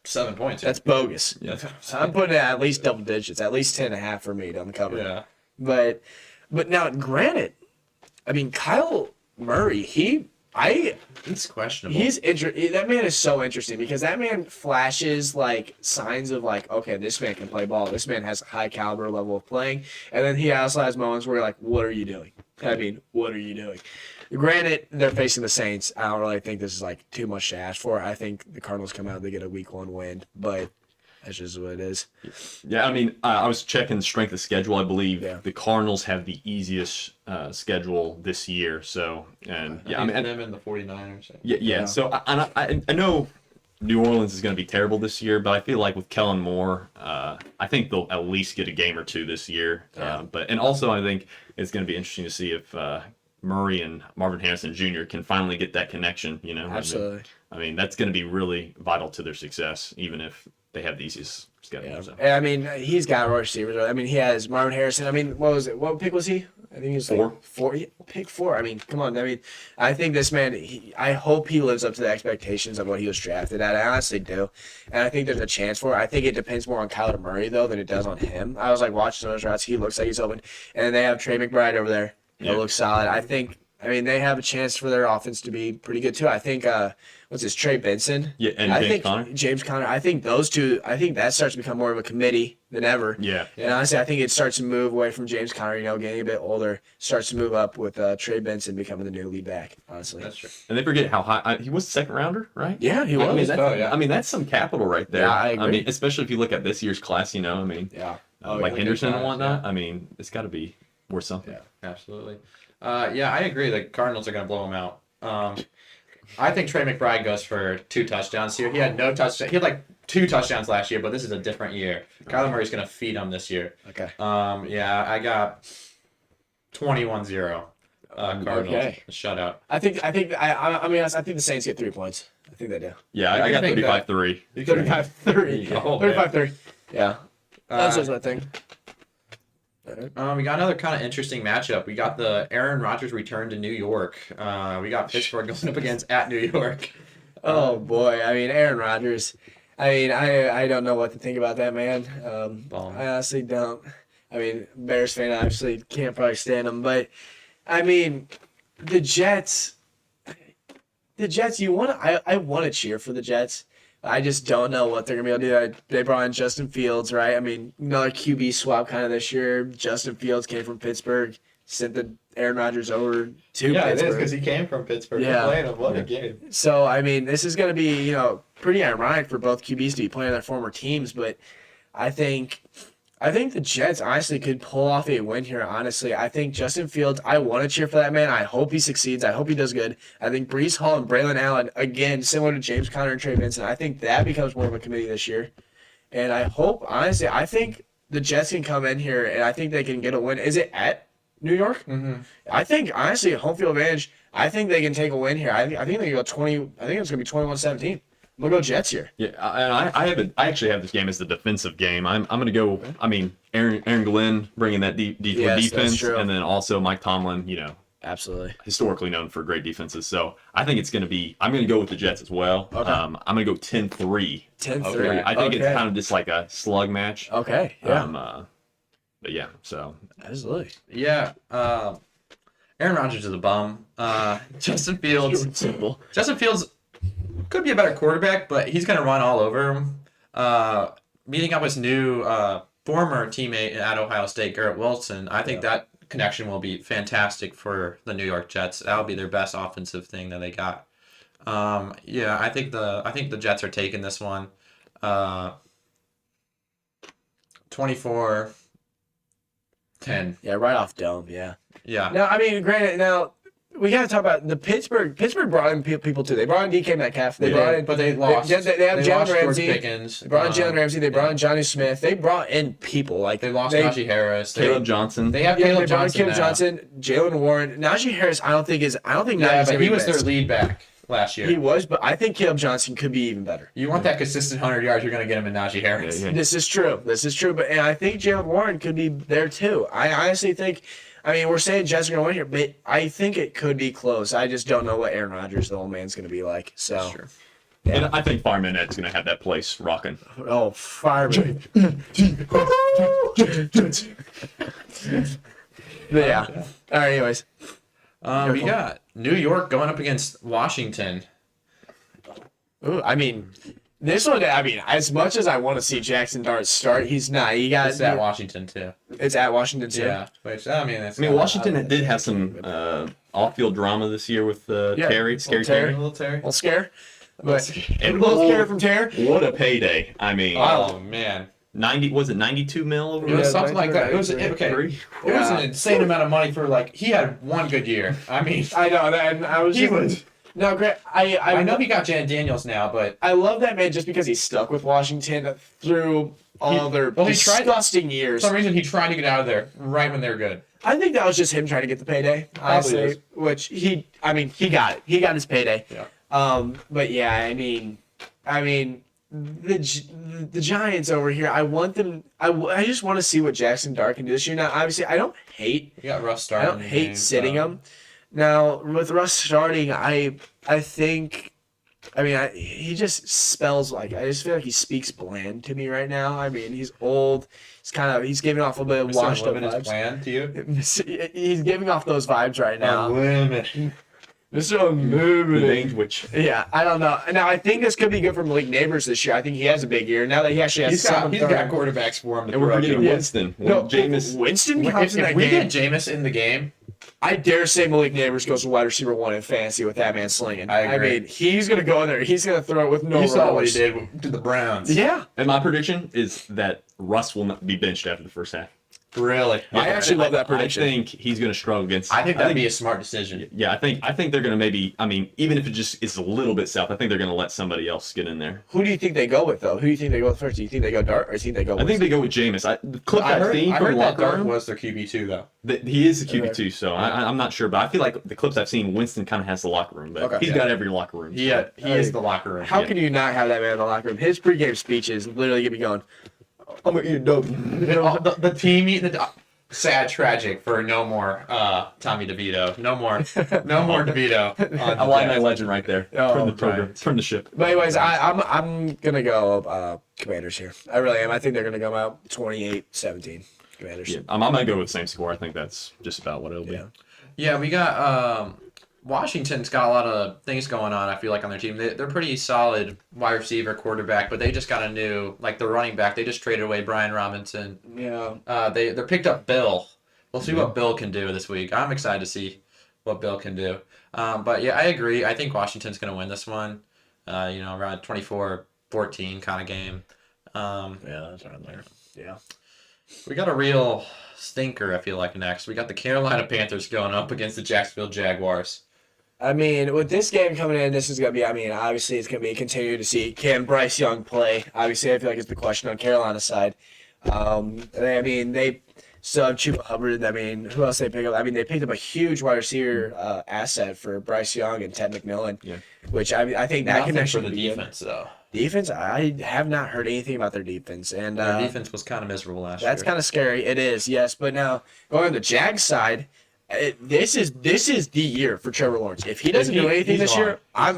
7 points. That's bogus. Yeah. So I'm putting it at least double digits, at least 10.5 for me to uncover. Yeah. But now, granted, I mean, Kyle Murray, he's questionable. that man is so interesting because that man flashes like signs of like, okay, this man can play ball. This man has a high caliber level of playing. And then he also has moments where you're like, what are you doing? I mean, what are you doing? Granted, they're facing the Saints. I don't really think this is like too much to ask for. I think the Cardinals come out, they get a week 1 win, but that's just what it is. Yeah, I mean, I was checking the strength of schedule. I believe Yeah. the Cardinals have the easiest schedule this year. So, and yeah, I mean, them and the 49ers. yeah. So I know New Orleans is going to be terrible this year, but I feel like with Kellen Moore, I think they'll at least get a game or 2 this year. Yeah. And also I think it's going to be interesting to see if Murray and Marvin Harrison Jr. can finally get that connection. Absolutely. I mean, that's going to be really vital to their success, even if they have the easiest Yeah. So. And I mean, he's got receivers. I mean, he has Marvin Harrison. I mean, what was it? What pick was he? I think he was Four. Like 4. Yeah, pick 4. I mean, come on. I mean, I think this man. I hope he lives up to the expectations of what he was drafted at. I honestly do, and I think there's a chance for it. I think it depends more on Kyler Murray though than it does on him. I was like watching those routes. He looks like he's open, and then they have Trey McBride over there. It looks solid. I think. I mean, they have a chance for their offense to be pretty good too. I think. What's his Trey Benson? Yeah, and James Conner. James Conner. I think those two. I think that starts to become more of a committee than ever. Yeah. And honestly, I think it starts to move away from James Conner. Getting a bit older, starts to move up with Trey Benson becoming the new lead back. Honestly, That's true. And they forget how high he was, second rounder, right? Yeah, he was. I mean, Yeah. I mean, that's some capital right there. Yeah, I agree. I mean, especially if you look at this year's class, I mean, Yeah. like yeah. Henderson and Class, whatnot. yeah. I mean, it's got to be worth something. Yeah, absolutely. Yeah, I agree. The Cardinals are going to blow him out. I think Trey McBride goes for 2 touchdowns here. He had no touchdown. He had like 2 touchdowns last year, but this is a different year. Kyler Murray's going to feed him this year. Okay. Yeah, I got 21-0. Cardinals. Okay. Shutout. I think. I mean, I think the Saints get 3 points. I think they do. Yeah, I got think that- 35-3. 35-3. Oh, man. 35-3. Yeah. That's just my thing. We got another kind of interesting matchup. We got the Aaron Rodgers return to New York. We got Pittsburgh going up against at New York. Oh boy, I mean Aaron Rodgers. I mean I don't know what to think about that man. Bomb. I honestly don't. I mean Bears fan obviously can't probably stand him, but I mean the Jets. I want to cheer for the Jets. I just don't know what they're gonna be able to do. They brought in Justin Fields, right? I mean another QB swap kind of this year. Justin Fields came from Pittsburgh, sent the Aaron Rodgers over to Yeah, it is Pittsburgh. because he came from Pittsburgh. Yeah. Playing him. What a game. So, I mean, this is going to be, pretty ironic for both QBs to be playing their former teams, but I think the Jets honestly could pull off a win here, honestly. I think Justin Fields, I want to cheer for that man. I hope he succeeds. I hope he does good. I think Breece Hall and Braylon Allen, again, similar to James Conner and Trey Benson, I think that becomes more of a committee this year. And I hope, honestly, I think the Jets can come in here and I think they can get a win. Is it at New York? Mm-hmm. I think, honestly, home field advantage, I think they can take a win here. I think they can go 20. I think it's going to be 21-17. I'm going to go Jets here. Yeah, and I actually have this game as the defensive game. I'm going to go. I mean, Aaron Glenn bringing that deep Yes, that's defense, true. and then also Mike Tomlin. Absolutely. Historically known for great defenses. So I think it's going to be. I'm going to go with the Jets as well. Okay. I'm going to go 10-3. 10-3. I think it's kind of just like a slug match. Okay. Yeah. But yeah, so Absolutely. Yeah. Aaron Rodgers is a bum. Justin Fields. Simple. Justin Fields could be a better quarterback, but he's going to run all over him. Meeting up with his new former teammate at Ohio State, Garrett Wilson, I think that connection will be fantastic for the New York Jets. That'll be their best offensive thing that they got. Yeah, I think the Jets are taking this one. 24-10. Yeah, right off dome. Yeah. Yeah. Now, I mean, granted, we got to talk about the Pittsburgh. Pittsburgh brought in people too. They brought in DK Metcalf. They brought in, but they lost. They have They Jalen lost George Ramsey. Pickens. They brought in Jalen Ramsey. They brought in Johnny Smith. They brought in people like They lost Najee Harris. Caleb Johnson. They have Yeah, Caleb they brought in Johnson Caleb now. Johnson, Jalen Warren, Najee Harris. I don't think Yeah, Najee's but gonna he be was their best. lead back last year. He was, but I think Caleb Johnson could be even better. You want that consistent 100 yards, you're going to get him in Najee Harris. Yeah. This is true. But and I think Jalen Warren could be there too. I honestly think. I mean, we're saying Jets are going to win here, but I think it could be close. I just don't know what Aaron Rodgers, the old man's, going to be like. So, Sure. And I think Fireman Ed's going to have that place rocking. oh, fireman. Yeah. All right. Anyways, We got New York going up against Washington. ooh, I mean, this one. I mean, as much as I want to see Jackson Dart start, he's not. He got It's at Washington, too. It's at Washington too. Yeah. Which, I mean, Washington did have some off-field drama this year with Terry, Scary Terry. Little Terry. Little scare, but And a little scare from Terry. What a payday! I mean, Oh, man. 92 mil over It was Yeah, something like that. It was, three. okay. three? It was an insane amount of money for, he had one good year. I mean, I know that, and I was. he just, was. No, Grant. I know he got Jan Daniels now, but I love that man just because he's stuck with Washington through all their he tried- disgusting for years. some reason he tried to get out of there right when they're good. I think that was just him trying to get the payday, honestly. is. Which he got it. He got his payday. Yeah. But yeah, I mean, the Giants over here, I want them. I just want to see what Jackson Dart can do this year. Now, obviously, I don't hate. You got rough start. I don't hate sitting him. Now, with Russ starting, I think. I mean, he just spells like. I just feel like he speaks bland to me right now. I mean, he's old. He's giving off a bit of washed up vibes. Plan to you? He's giving off those vibes right now. Unlimited. Mr. Unlimited. The language. Yeah, I don't know. Now, I think this could be good for Malik Neighbors this year. I think he has a big year. Now that he actually has He's got quarterbacks for him to And we're throw forgetting to. Winston. No, Jameis. Winston comes in that If we game. get Jameis in the game, I dare say Malik Neighbors goes to wide receiver 1 in fantasy with that man slinging. I agree. mean, he's going to go in there. He's going to throw it with no you saw what he remorse. did to the Browns. Yeah. And my prediction is that Russ will not be benched after the first half. Really? I actually love that prediction. I think he's going to struggle against. I think that'd be a smart decision. Yeah, I think they're going to maybe. I mean, even if it just is a little bit south, I think they're going to let somebody else get in there. Who do you think they go with, though? Who do you think they go with first? Do you think they go Dart or do you think they go I think they go with Jameis. The clip I I've heard, seen I from heard the that locker Dart room, was their QB2, though. he is a QB2, so I'm not sure, but I feel like the clips I've seen, Winston kind of has the locker room, but he's got every locker room. He is the locker room. How can you not have that man in the locker room? His pregame speeches literally get me going, I'm going to eat a dog. The team eating the sad, tragic for no more Tommy DeVito. No more DeVito. I like my legend right there. Oh, Turn the program, turn the ship. But anyways, I'm going to go Commanders here. I really am. I think they're going to come out 28-17. Commanders. Yeah, I'm going to go with the same score. I think that's just about what it'll be. Yeah, we got Washington's got a lot of things going on, I feel like, on their team. They're pretty solid wide receiver, quarterback, but they just got a new, like the running back. They just traded away Brian Robinson. Yeah. They picked up Bill. We'll see what Bill can do this week. I'm excited to see what Bill can do. But yeah, I agree. I think Washington's going to win this one. Around 24-14 kind of game. Yeah, that's around there. Yeah. We got a real stinker, I feel like, next. We got the Carolina Panthers going up against the Jacksonville Jaguars. I mean, with this game coming in, this is going to be, obviously it's going to be continue to see, can Bryce Young play? Obviously, I feel like it's the question on Carolina's side. They still have Chuba Hubbard. Who else they pick up? They picked up a huge wide receiver asset for Bryce Young and Ted McMillan, which I think that Nothing connection for the would be defense, though. Defense, I have not heard anything about their defense. And Their defense was kind of miserable last year. that's kind of scary. It is, yes. But now, going on the Jags side, this is the year for Trevor Lawrence. If he doesn't do anything this year, I'm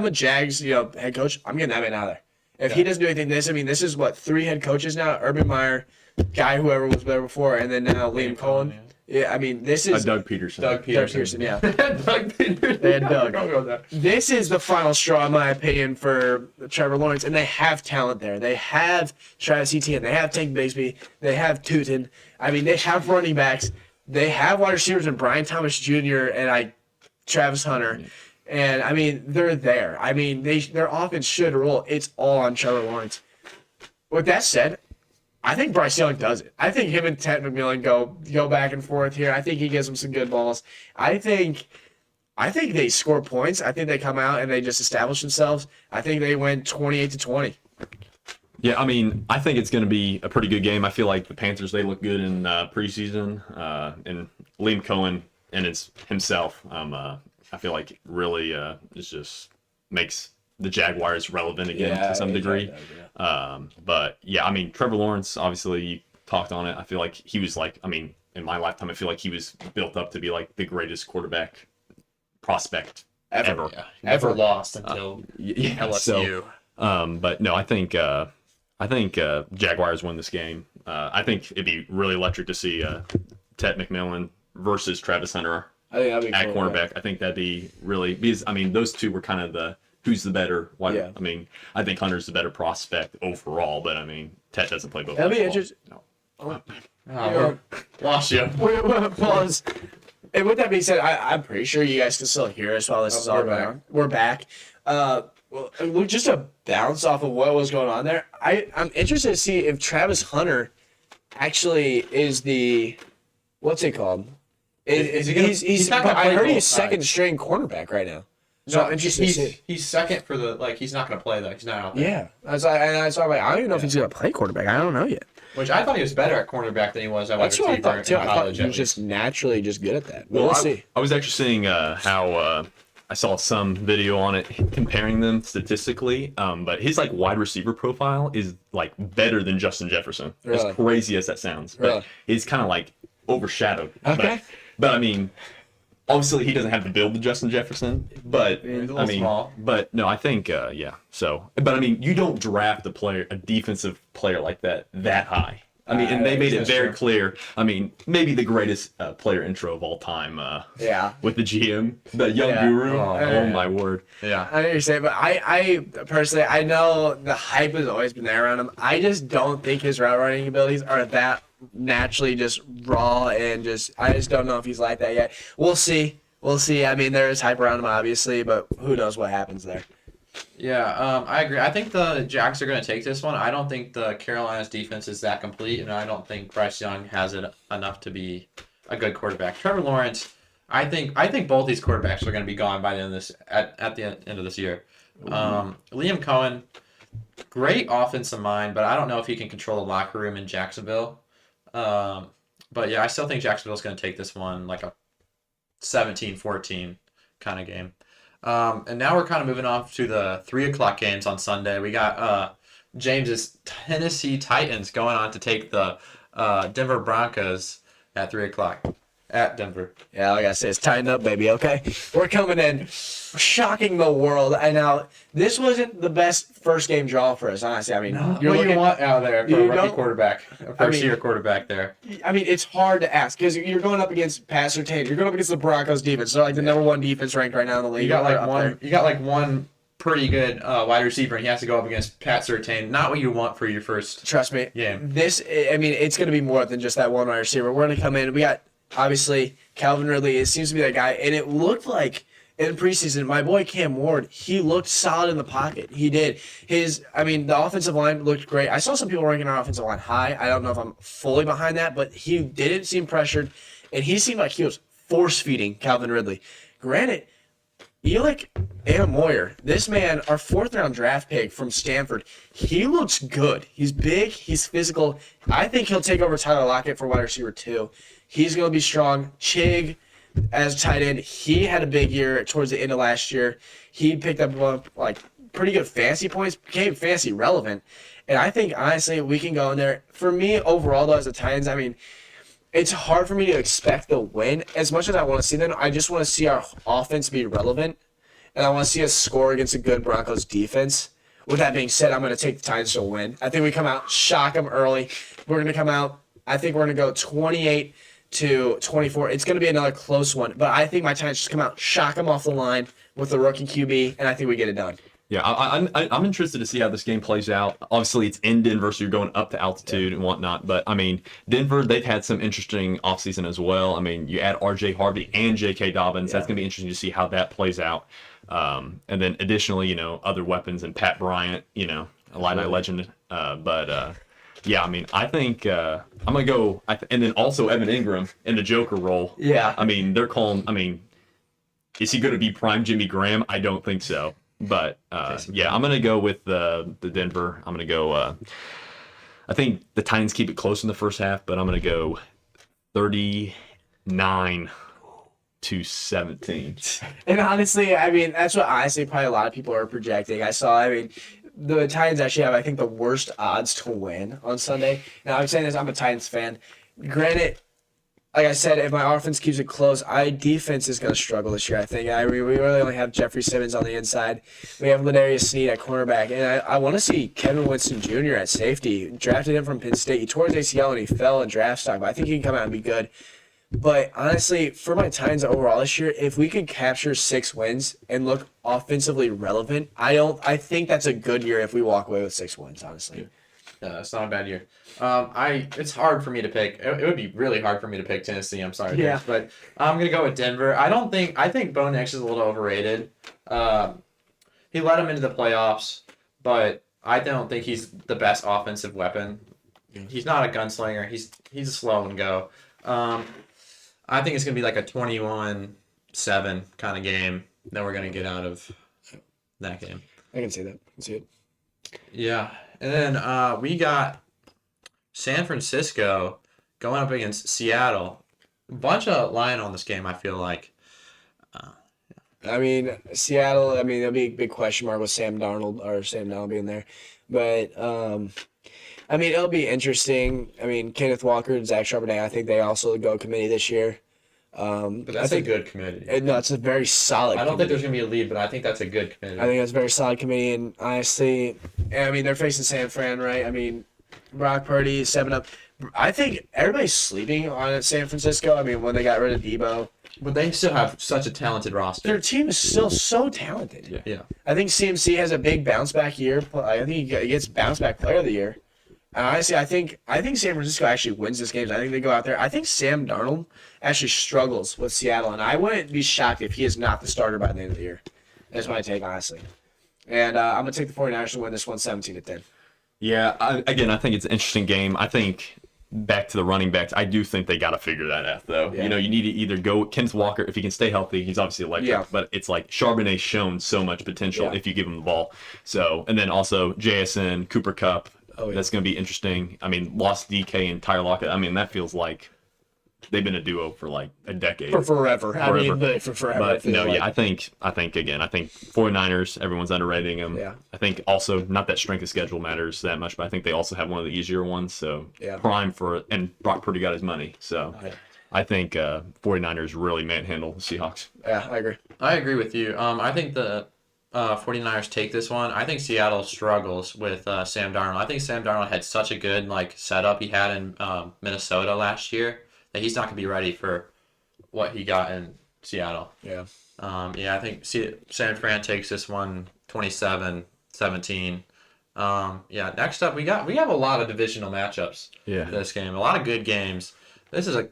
a Jags head coach, I'm getting that man out of there. If he doesn't do anything this is what, 3 head coaches now? Urban Meyer, guy whoever was there before, and then now Liam Cohen. Yeah, this is Doug Peterson. Doug Peterson, yeah. Doug Peterson. They had Doug. This is the final straw, in my opinion, for Trevor Lawrence, and they have talent there. They have Travis Etienne. They have Tank Bigsby. They have Tootin. They have running backs. They have wide receivers in Brian Thomas Jr. and Travis Hunter. And, they're there. Their offense should roll. It's all on Trevor Lawrence. With that said, I think Bryce Young does it. I think him and Ted McMillan go back and forth here. I think he gives them some good balls. I think they score points. I think they come out and they just establish themselves. I think they win 28-20. Yeah, I think it's going to be a pretty good game. I feel like the Panthers, they look good in preseason. And Liam Cohen and himself, I feel like really it just makes the Jaguars relevant again to some degree. But yeah, Trevor Lawrence, obviously you talked on it. I feel like he was in my lifetime, I feel like he was built up to be like the greatest quarterback prospect ever. Yeah. Ever lost until LSU. But no, I think Jaguars win this game. I think it'd be really electric to see Ted McMillan versus Travis Hunter at cornerback. Yeah. I think that'd be really, because those two were kind of who's the better. I think Hunter's the better prospect overall, but Ted doesn't play both. That'll be interesting. No. Lost you. Pause. And with that being said, I'm pretty sure you guys can still hear us while this is all going on. We're back. Just to bounce off of what was going on there, I'm interested to see if Travis Hunter actually is the, what's it called? He's I heard he's second string cornerback right now. So I'm interested to see. He's second for he's not going to play though. He's not out there. Yeah. I don't even know if he's going to play quarterback. I don't know yet. Which I thought he was better at cornerback than he was at wide receiver. That's what I thought too. I thought he was just naturally just good at that. Well, we'll see. I was actually seeing how I saw some video on it comparing them statistically, but his like wide receiver profile is like better than Justin Jefferson. Really? As crazy as that sounds, Really? but he's kind of like overshadowed. Okay. But I mean, obviously he doesn't have the build of Justin Jefferson, but He's a I little mean, small. but no, I think yeah. So, but I mean, you don't draft a defensive player like that high. I mean, and they made it That's very true. clear. I mean, maybe the greatest player intro of all time. Yeah. With the GM, the young Yeah. guru. Oh, Oh, yeah. my word. Yeah. I know what you're saying, but I personally, I know the hype has always been there around him. I just don't think his route running abilities are that naturally just raw and I just don't know if he's like that yet. We'll see. We'll see. I mean, there is hype around him, obviously, but who knows what happens there. Yeah, I agree. I think the Jacks are going to take this one. I don't think the Carolina's defense is that complete, and I don't think Bryce Young has it enough to be a good quarterback. Trevor Lawrence, I think both these quarterbacks are going to be gone by the end of this at the end of this year. Liam Cohen, great offensive mind, but I don't know if he can control the locker room in Jacksonville. But yeah, I still think Jacksonville's going to take this one like a 17-14 kind of game. And now we're kind of moving on to the 3:00 games on Sunday. We got James's Tennessee Titans going on to take the Denver Broncos at 3:00 at Denver. Yeah, all I gotta say is tighten up, baby, okay? We're coming in, shocking the world. I know this wasn't the best first game draw for us, honestly. I mean, What do you want out there for you a rookie don't- quarterback, a first-year quarterback there? I mean, it's hard to ask because you're going up against Pat Surtain. You're going up against the Broncos defense. They're like the number one defense ranked right now in the league. You got They're like up one. there. You got like one pretty good wide receiver, and he has to go up against Pat Surtain. Not what you want for your first. Trust me. Yeah. I mean, it's going to be more than just that one wide receiver. We're going to come in. We got, obviously, Calvin Ridley. It seems to be that guy. And it looked like in preseason, my boy Cam Ward, he looked solid in the pocket. He did. The offensive line looked great. I saw some people ranking our offensive line high. I don't know if I'm fully behind that, but he didn't seem pressured. And he seemed like he was force-feeding Calvin Ridley. Granted, Elick Moyer, this man, our fourth-round draft pick from Stanford, he looks good. He's big. He's physical. I think he'll take over Tyler Lockett for wide receiver 2. He's going to be strong. Chig, as tight end, he had a big year towards the end of last year. He picked up pretty good fantasy points, became fantasy relevant. And I think, honestly, we can go in there. For me, overall, though, as the Titans, I mean, it's hard for me to expect the win. As much as I want to see them, I just want to see our offense be relevant, and I want to see us score against a good Broncos defense. With that being said, I'm going to take the Titans to win. I think we come out, shock them early. We're going to come out, I think we're going to go 28-24. It's going to be another close one, but I think my Titans just come out, shock them off the line with the rookie QB, and I think we get it done. Yeah, I'm interested to see how this game plays out. Obviously, it's in Denver, so you're going up to altitude and whatnot. But, I mean, Denver, they've had some interesting offseason as well. I mean, you add R.J. Harvey and J.K. Dobbins. That's going to be interesting to see how that plays out. And then, additionally, other weapons and Pat Bryant, a Illini legend. Yeah, I mean, I think I'm going to go – and then also Evan Ingram in the Joker role. Yeah. I mean, is he going to be prime Jimmy Graham? I don't think so. But, yeah, I'm going to go with the Denver. I'm going to go I think the Titans keep it close in the first half, but I'm going to go 39-17. And honestly, I mean, that's what probably a lot of people are projecting. The Titans actually have, I think, the worst odds to win on Sunday. Now, I'm saying this, I'm a Titans fan. Granted, like I said, if my offense keeps it close, our defense is going to struggle this year, I think. We really only have Jeffrey Simmons on the inside. We have Ladarius Sneed at cornerback. And I want to see Kevin Winston Jr. at safety. Drafted him from Penn State. He tore his ACL and he fell in draft stock, but I think he can come out and be good. But honestly, for my Titans overall this year, if we could capture 6 wins and look offensively relevant, I think that's a good year if we walk away with 6 wins, honestly. It's not a bad year. It's hard for me to pick. It would be really hard for me to pick Tennessee. I'm sorry, Yeah. James, but I'm gonna go with Denver. I think Bo Nix is a little overrated. He led them into the playoffs, but I don't think he's the best offensive weapon. He's not a gunslinger. He's a slow and go. I think it's gonna be like a 21-7 kind of game that we're gonna get out of that game. I can see that. I can see it. Yeah. And then we got San Francisco going up against Seattle. A bunch of line on this game, I feel like. I mean, Seattle. I mean, there'll be a big question mark with Sam Darnold being there, but I mean, it'll be interesting. I mean, Kenneth Walker and Zach Charbonnet. I think they also go committee this year. But I that's think a good committee. no, it's a very solid. I don't think committee. there's gonna be a lead, but I think that's a good committee. I think that's a very solid committee, and honestly, I mean, they're facing San Fran, right? I mean, Brock Purdy 7-up. I think everybody's sleeping on San Francisco. I mean, when they got rid of Debo, But they still have such a talented roster. their team is still so talented. Yeah. I think CMC has a big bounce back year. I think he gets bounce back player of the year. And honestly, I think San Francisco actually wins this game. I think they go out there. I think Sam Darnold actually struggles with Seattle, and I wouldn't be shocked if he is not the starter by the end of the year. That's my take, honestly. And I'm going to take the 49ers to win this one 17-10. Yeah, I think it's an interesting game. I think back to the running backs, I do think they got to figure that out, though. Yeah. You know, you need to either go Kenneth Walker, if he can stay healthy, he's obviously electric, Yeah. but it's like Charbonnet's shown so much potential Yeah. if you give him the ball. So, and then also JSN, Cooper Kupp, Oh, yeah. that's going to be interesting. I mean, lost DK and Tyler Lockett. I mean, that feels like they've been a duo for like a decade. For forever. I mean, Forever. for forever. I But feel no, like. yeah, I think 49ers, everyone's underrating them. Yeah. I think also not that strength of schedule matters that much, but I think they also have one of the easier ones. So Yeah. prime for, and Brock Purdy got his money. So Yeah. I think 49ers really manhandle the Seahawks. Yeah, I agree. I agree with you. I think the 49ers take this one. I think Seattle struggles with Sam Darnold. I think Sam Darnold had such a good setup he had in Minnesota last year that he's not going to be ready for what he got in Seattle. Yeah. I think San Fran takes this one 27-17. Next up we have a lot of divisional matchups. Yeah. This game, a lot of good games. This is a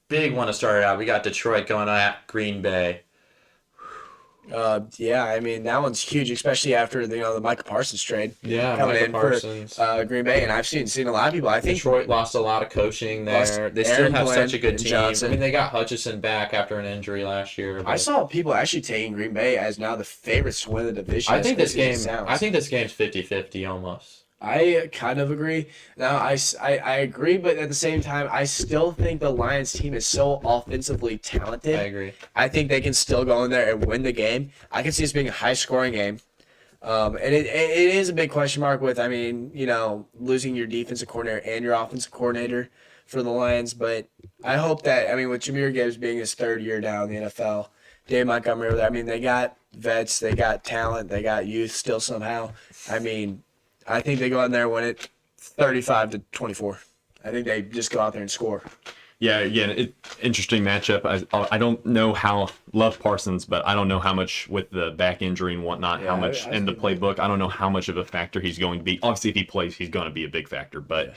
big one to start out. We got Detroit going at Green Bay. Yeah, I mean, that one's huge, especially after the Michael Parsons trade. Yeah, coming Michael in Parsons. for Green Bay, and I've seen a lot of people. I think Detroit lost a lot of coaching Lost there. They Aaron still have Glenn such a good and team. Johnson. I mean, they got Hutchinson back after an injury last year. I but saw people actually taking Green Bay as now the favorites to win the division. I think as this crazy as it game. sounds. I think this game's 50-50 almost. I kind of agree. Now, I agree, but at the same time, I still think the Lions team is so offensively talented. I agree. I think they can still go in there and win the game. I can see this being a high-scoring game. And it is a big question mark with, losing your defensive coordinator and your offensive coordinator for the Lions. But I hope that, with Jahmyr Gibbs being his third year down in the NFL, Dave Montgomery over there, they got vets, they got talent, they got youth still somehow. I think they go out there and win it 35-24. I think they just go out there and score. Yeah, again, interesting matchup. I don't know how love Parsons, but I don't know how much with the back injury and whatnot, Yeah, how much I in the see playbook. I don't know how much of a factor he's going to be. Obviously, if he plays, he's going to be a big factor. But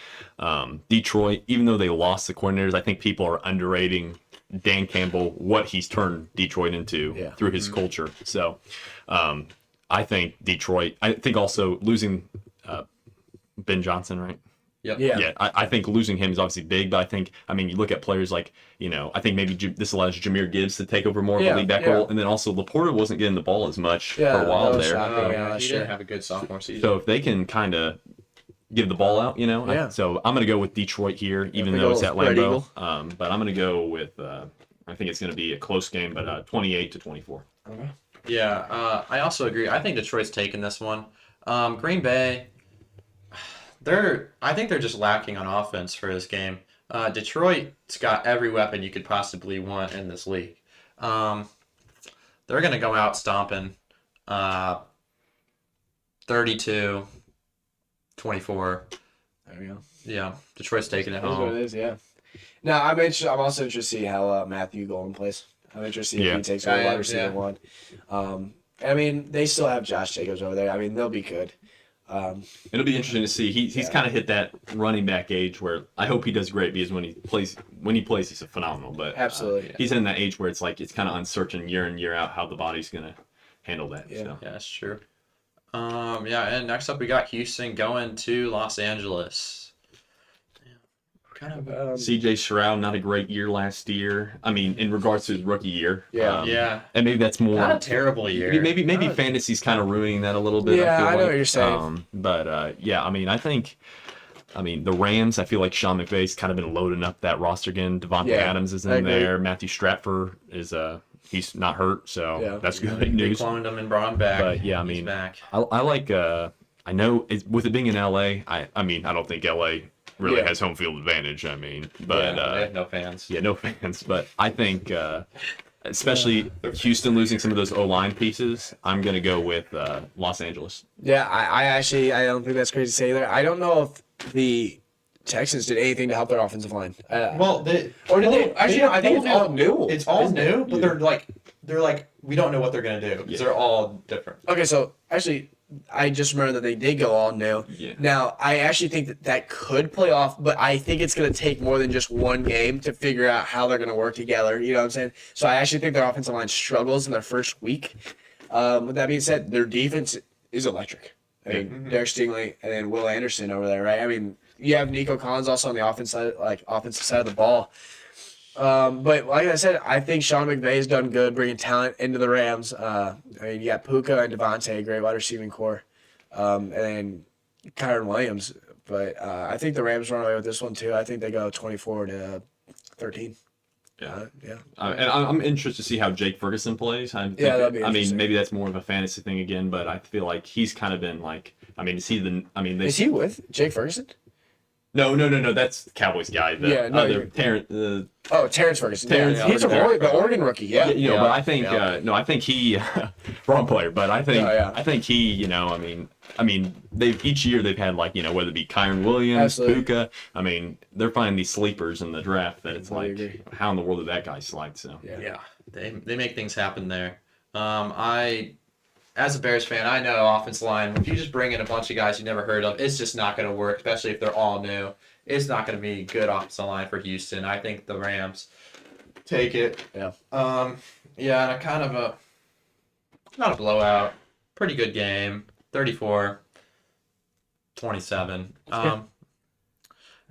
Detroit, even though they lost the coordinators, I think people are underrating Dan Campbell, what he's turned Detroit into through his culture. So I think Detroit. I think also losing Ben Johnson, right? Yep. Yeah. I think losing him is obviously big, but you look at players like, I think maybe this allows Jahmyr Gibbs to take over more of a lead back role, and then also Laporta wasn't getting the ball as much for a while that was there. shocking. Yeah, he sure. didn't have a good sophomore season. So if they can kind of give the ball out, Yeah. so I'm going to go with Detroit here, even big though it's old at spread Lambeau. eagle. But I'm going to go with, I think it's going to be a close game, but 28-24. I also agree. I think Detroit's taking this one. Green Bay, I think they're just lacking on offense for this game. Detroit's got every weapon you could possibly want in this league. They're going to go out stomping 32-24. There we go. Yeah, Detroit's taking it That's what home. it is, yeah. Now, I'm also interested to see how Matthew Golden plays. I'm interested to see if he takes over wide receiver one. They still have Josh Jacobs over there. They'll be good. It'll be interesting to see. He's kind of hit that running back age where I hope he does great because when he plays, he's a phenomenal. But Absolutely. he's in that age where it's kind of uncertain year in year out how the body's gonna handle that. Yeah. So. Yeah, that's true. And next up we got Houston going to Los Angeles. CJ Stroud, not a great year last year. In regards to his rookie year. Yeah. And maybe that's more. Not a terrible year. Maybe fantasy's kind of ruining that a little bit. Yeah, feel I know like. what you're saying. I think. The Rams, I feel like Sean McVay's kind of been loading up that roster again. Devontae Adams is I in agree. there. Matthew Stratford is he's not hurt, so Yeah. that's good They news. cloned him and brought him back. But yeah, I He's mean, back. I like. I know with it being in LA. I mean, I don't think LA really Yeah. has home field advantage. I mean, but They have no fans. yeah, no fans. But I think, especially Houston losing some of those O-line pieces, I'm gonna go with Los Angeles. Yeah, I actually I don't think that's crazy to say either. I don't know if the Texans did anything to help their offensive line. Well, Or did they? Actually, no, I think it's all new. It's all Isn't it? new, but they're like we don't know what they're gonna do because they're all different. Okay, so actually, I just remember that they did go all new. Yeah. Now, I actually think that could play off, but I think it's going to take more than just one game to figure out how they're going to work together. You know what I'm saying? So I actually think their offensive line struggles in their first week. With that being said, their defense is electric. I mean, Derek Stingley and then Will Anderson over there, right? I mean, you have Nico Collins also on the offensive side of the ball. But like I said, I think Sean McVay has done good bringing talent into the Rams. I mean, you got Puka and Devontae, great wide receiving core, and then Kyron Williams. But I think the Rams run away with this one too. I think they go 24-13. Yeah. Yeah. And I'm interested to see how Jake Ferguson plays. I that'd be mean, interesting. maybe that's more of a fantasy thing again, but I feel like he's kind of been like. I mean, is he the? I mean, Is he with Jake Ferguson? No. That's the Cowboys guy. The Yeah, no, other Terrence. Oh, Terrence Ferguson. Terrence Yeah, he's Ferguson. the Oregon rookie. Yeah. But I think yeah. no, I think he wrong player, but I think Yeah. I think he, I mean, they've each year they've had like whether it be Kyron Williams, Absolutely. Puka. I mean, they're finding these sleepers in the draft that it's I like, agree. how in the world did that guy slide? So Yeah. They make things happen there. As a Bears fan, I know offensive line. If you just bring in a bunch of guys you never heard of, it's just not going to work. Especially if they're all new, it's not going to be a good offensive line for Houston. I think the Rams take it. Yeah. Yeah, and a kind of not a blowout. Pretty good game. 34-27.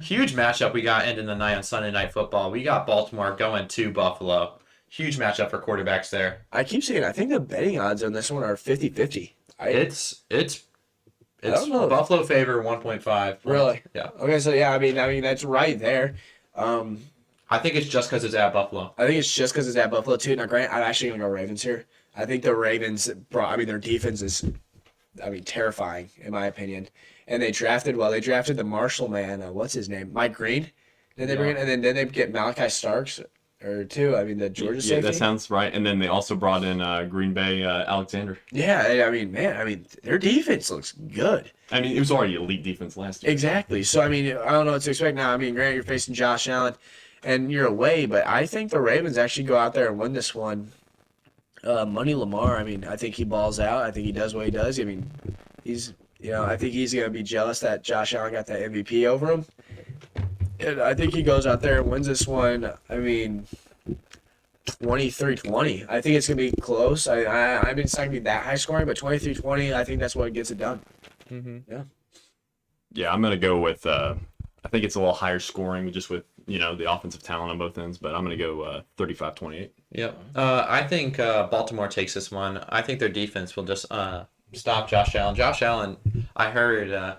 Huge matchup we got ending the night on Sunday Night Football. We got Baltimore going to Buffalo. Huge matchup for quarterbacks there. I keep saying I think the betting odds on this one are 50-50. It's don't know. Buffalo favor 1.5. Really? Yeah. Okay, so yeah, I mean that's right there. I think it's just because it's at Buffalo. I think it's just because it's at Buffalo too. Now, Grant, I'm actually gonna go Ravens here. I think the Ravens their defense is, terrifying in my opinion. And they drafted well. They drafted the Marshall man. What's his name? Mike Green. Then they bring in, and then they get Malachi Starks or two. I mean the Georgia yeah, safety. that sounds right. And then they also brought in Green Bay Alexander. Yeah, their defense looks good. I mean, it was already elite defense last year. Exactly. So I mean, I don't know what to expect now. I mean, Grant, you're facing Josh Allen, and you're away, but I think the Ravens actually go out there and win this one. Money Lamar. I mean, I think he balls out. I think he does what he does. I mean, I think he's gonna be jealous that Josh Allen got that MVP over him. And I think he goes out there and wins this one. I mean, 23-20. I think it's going to be close. I mean, it's not going to be that high scoring, but 23-20, I think that's what gets it done. Yeah. Yeah, I'm gonna go with. I think it's a little higher scoring, just with the offensive talent on both ends. But I'm gonna go 35-28. Yep. I think Baltimore takes this one. I think their defense will just stop Josh Allen. Josh Allen, I heard.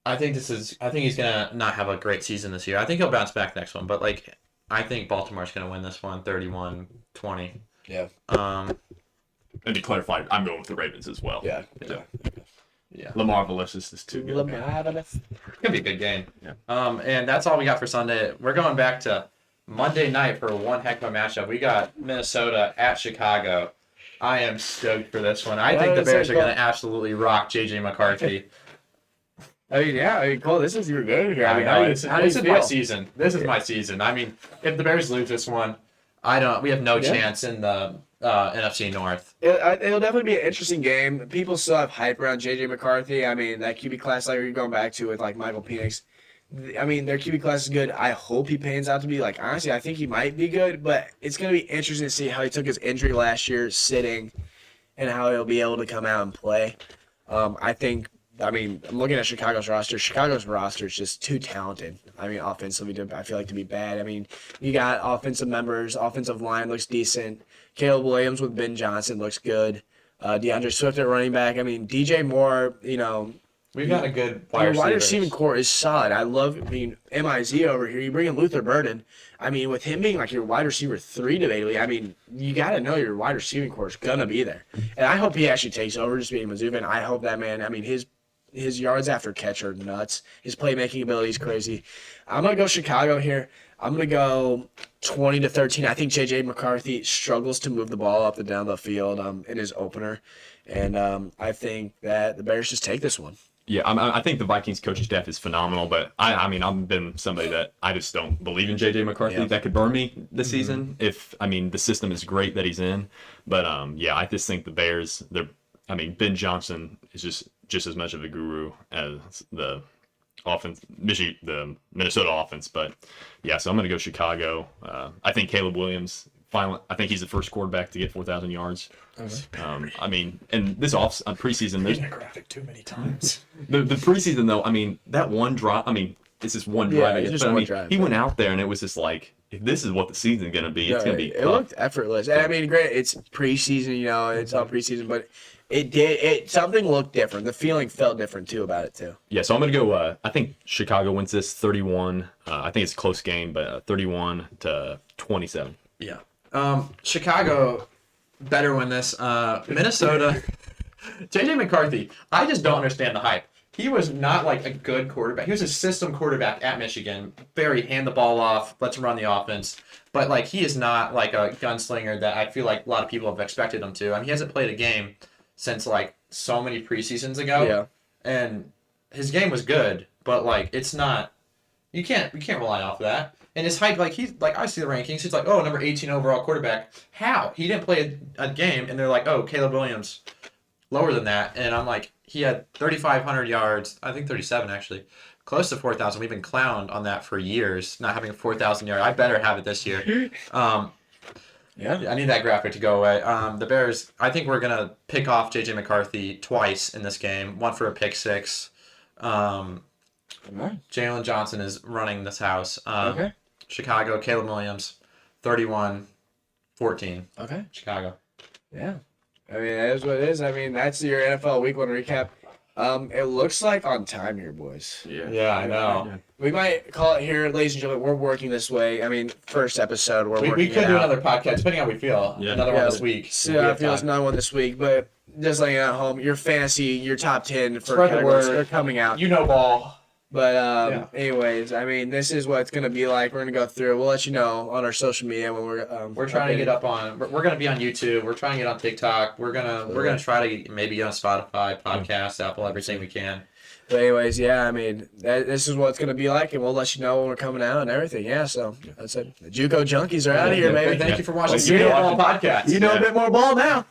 I think he's gonna not have a great season this year. I think he'll bounce back next one, but I think Baltimore's gonna win this one, 31-20. Yeah. And to clarify, I'm going with the Ravens as well. Yeah. Yeah. Lamar Valencius is too good. It's gonna be a good game. Yeah. And that's all we got for Sunday. We're going back to Monday night for one heck of a matchup. We got Minnesota at Chicago. I am stoked for this one. I think the Bears are gonna absolutely rock JJ McCarthy. Cole, this is your game here. This is my season. This is my season. I mean, if the Bears lose this one, we have no chance in the NFC North. It'll definitely be an interesting game. People still have hype around J.J. McCarthy. I mean, that QB class like you're going back to with Michael Penix. I mean, their QB class is good. I hope he pans out to be honestly, I think he might be good, but it's going to be interesting to see how he took his injury last year sitting and how he'll be able to come out and play. I'm looking at Chicago's roster. Chicago's roster is just too talented. I mean, offensively, I feel like to be bad. I mean, you got offensive members. Offensive line looks decent. Caleb Williams with Ben Johnson looks good. DeAndre Swift at running back. I mean, DJ Moore, We've got a good Your wide receivers. receiving core is solid. I love MIZ over here. You bring in Luther Burden. I mean, with him being like your wide receiver 3 debatably, I mean, you got to know your wide receiving core is going to be there. And I hope he actually takes over just being Mizzou fan. I hope that man, I mean, his yards after catch are nuts. His playmaking ability is crazy. I'm going to go Chicago here. I'm going to go 20-13. I think J.J. McCarthy struggles to move the ball up and down the field in his opener. And I think that the Bears just take this one. Yeah, I think the Vikings coaching staff is phenomenal, but I mean, I've been somebody that I just don't believe in J.J. McCarthy. Yeah. That could burn me this season. The system is great that he's in, but yeah, I just think the Bears. Ben Johnson is just as much of a guru as the offense, the Minnesota offense. But yeah, so I'm gonna go Chicago. I think Caleb Williams. Finally, I think he's the first quarterback to get 4,000 yards. I mean, and this preseason, there's a graphic too many times. the preseason though. I mean, that one drive. I mean, it's just one drive. it's just but, one I mean, drive, he but- went out there and it was just like, if this is what the season's gonna be, it's gonna be. It tough. looked effortless. And I mean, great. It's preseason, it's all preseason, but something looked different. The feeling felt different too about it too. Yeah, so I'm gonna go. I think Chicago wins this 31. I think it's a close game, but 31-27. Yeah. Chicago better win this. Minnesota. J.J. McCarthy. I just don't understand the hype. He was not like a good quarterback. He was a system quarterback at Michigan. Very hand the ball off, let's run the offense. But like he is not like a gunslinger that I feel like a lot of people have expected him to. I mean, he hasn't played a game since like so many preseasons ago. Yeah. And his game was good, but like it's not. You can't rely off that. And his hype, like he's like I see the rankings. He's like, oh, number 18 overall quarterback. How? He didn't play a game, and they're like, oh, Caleb Williams, lower than that. And I'm like, he had 3,500 yards. I think 37 actually, close to 4,000. We've been clowned on that for years, not having a 4,000 yard. I better have it this year. Yeah. I need that graphic to go away. The Bears. I think we're gonna pick off J.J. McCarthy twice in this game. One for a pick six. Jalen Johnson is running this house. Okay. Chicago, Caleb Williams, 31-14. Okay. Chicago. Yeah. I mean, that is what it is. I mean, that's your NFL Week 1 recap. It looks like on time here, boys. Yeah, I know. We might call it here, ladies and gentlemen. We're working this way. I mean, first episode, we're We working could it do out. another podcast, depending on how we feel. Yeah. Another one this week. So I feel it's another one this week, but just letting you know at home, your fantasy, your top 10 for Spread the categories, word. they're coming out. You know ball. But anyways, I mean, this is what it's gonna be like. We're gonna go through. We'll let you know on our social media when We're trying to get up on. We're going to be on YouTube. We're trying to get on TikTok. We're gonna try to maybe get on Spotify, podcast, Apple, everything we can. But anyways, yeah, I mean, this is what it's gonna be like, and we'll let you know when we're coming out and everything. Yeah, so that's it. The JUCO junkies are out of here, baby. Thank you for watching Let's the get it. Ball Podcast. You know a bit more ball now.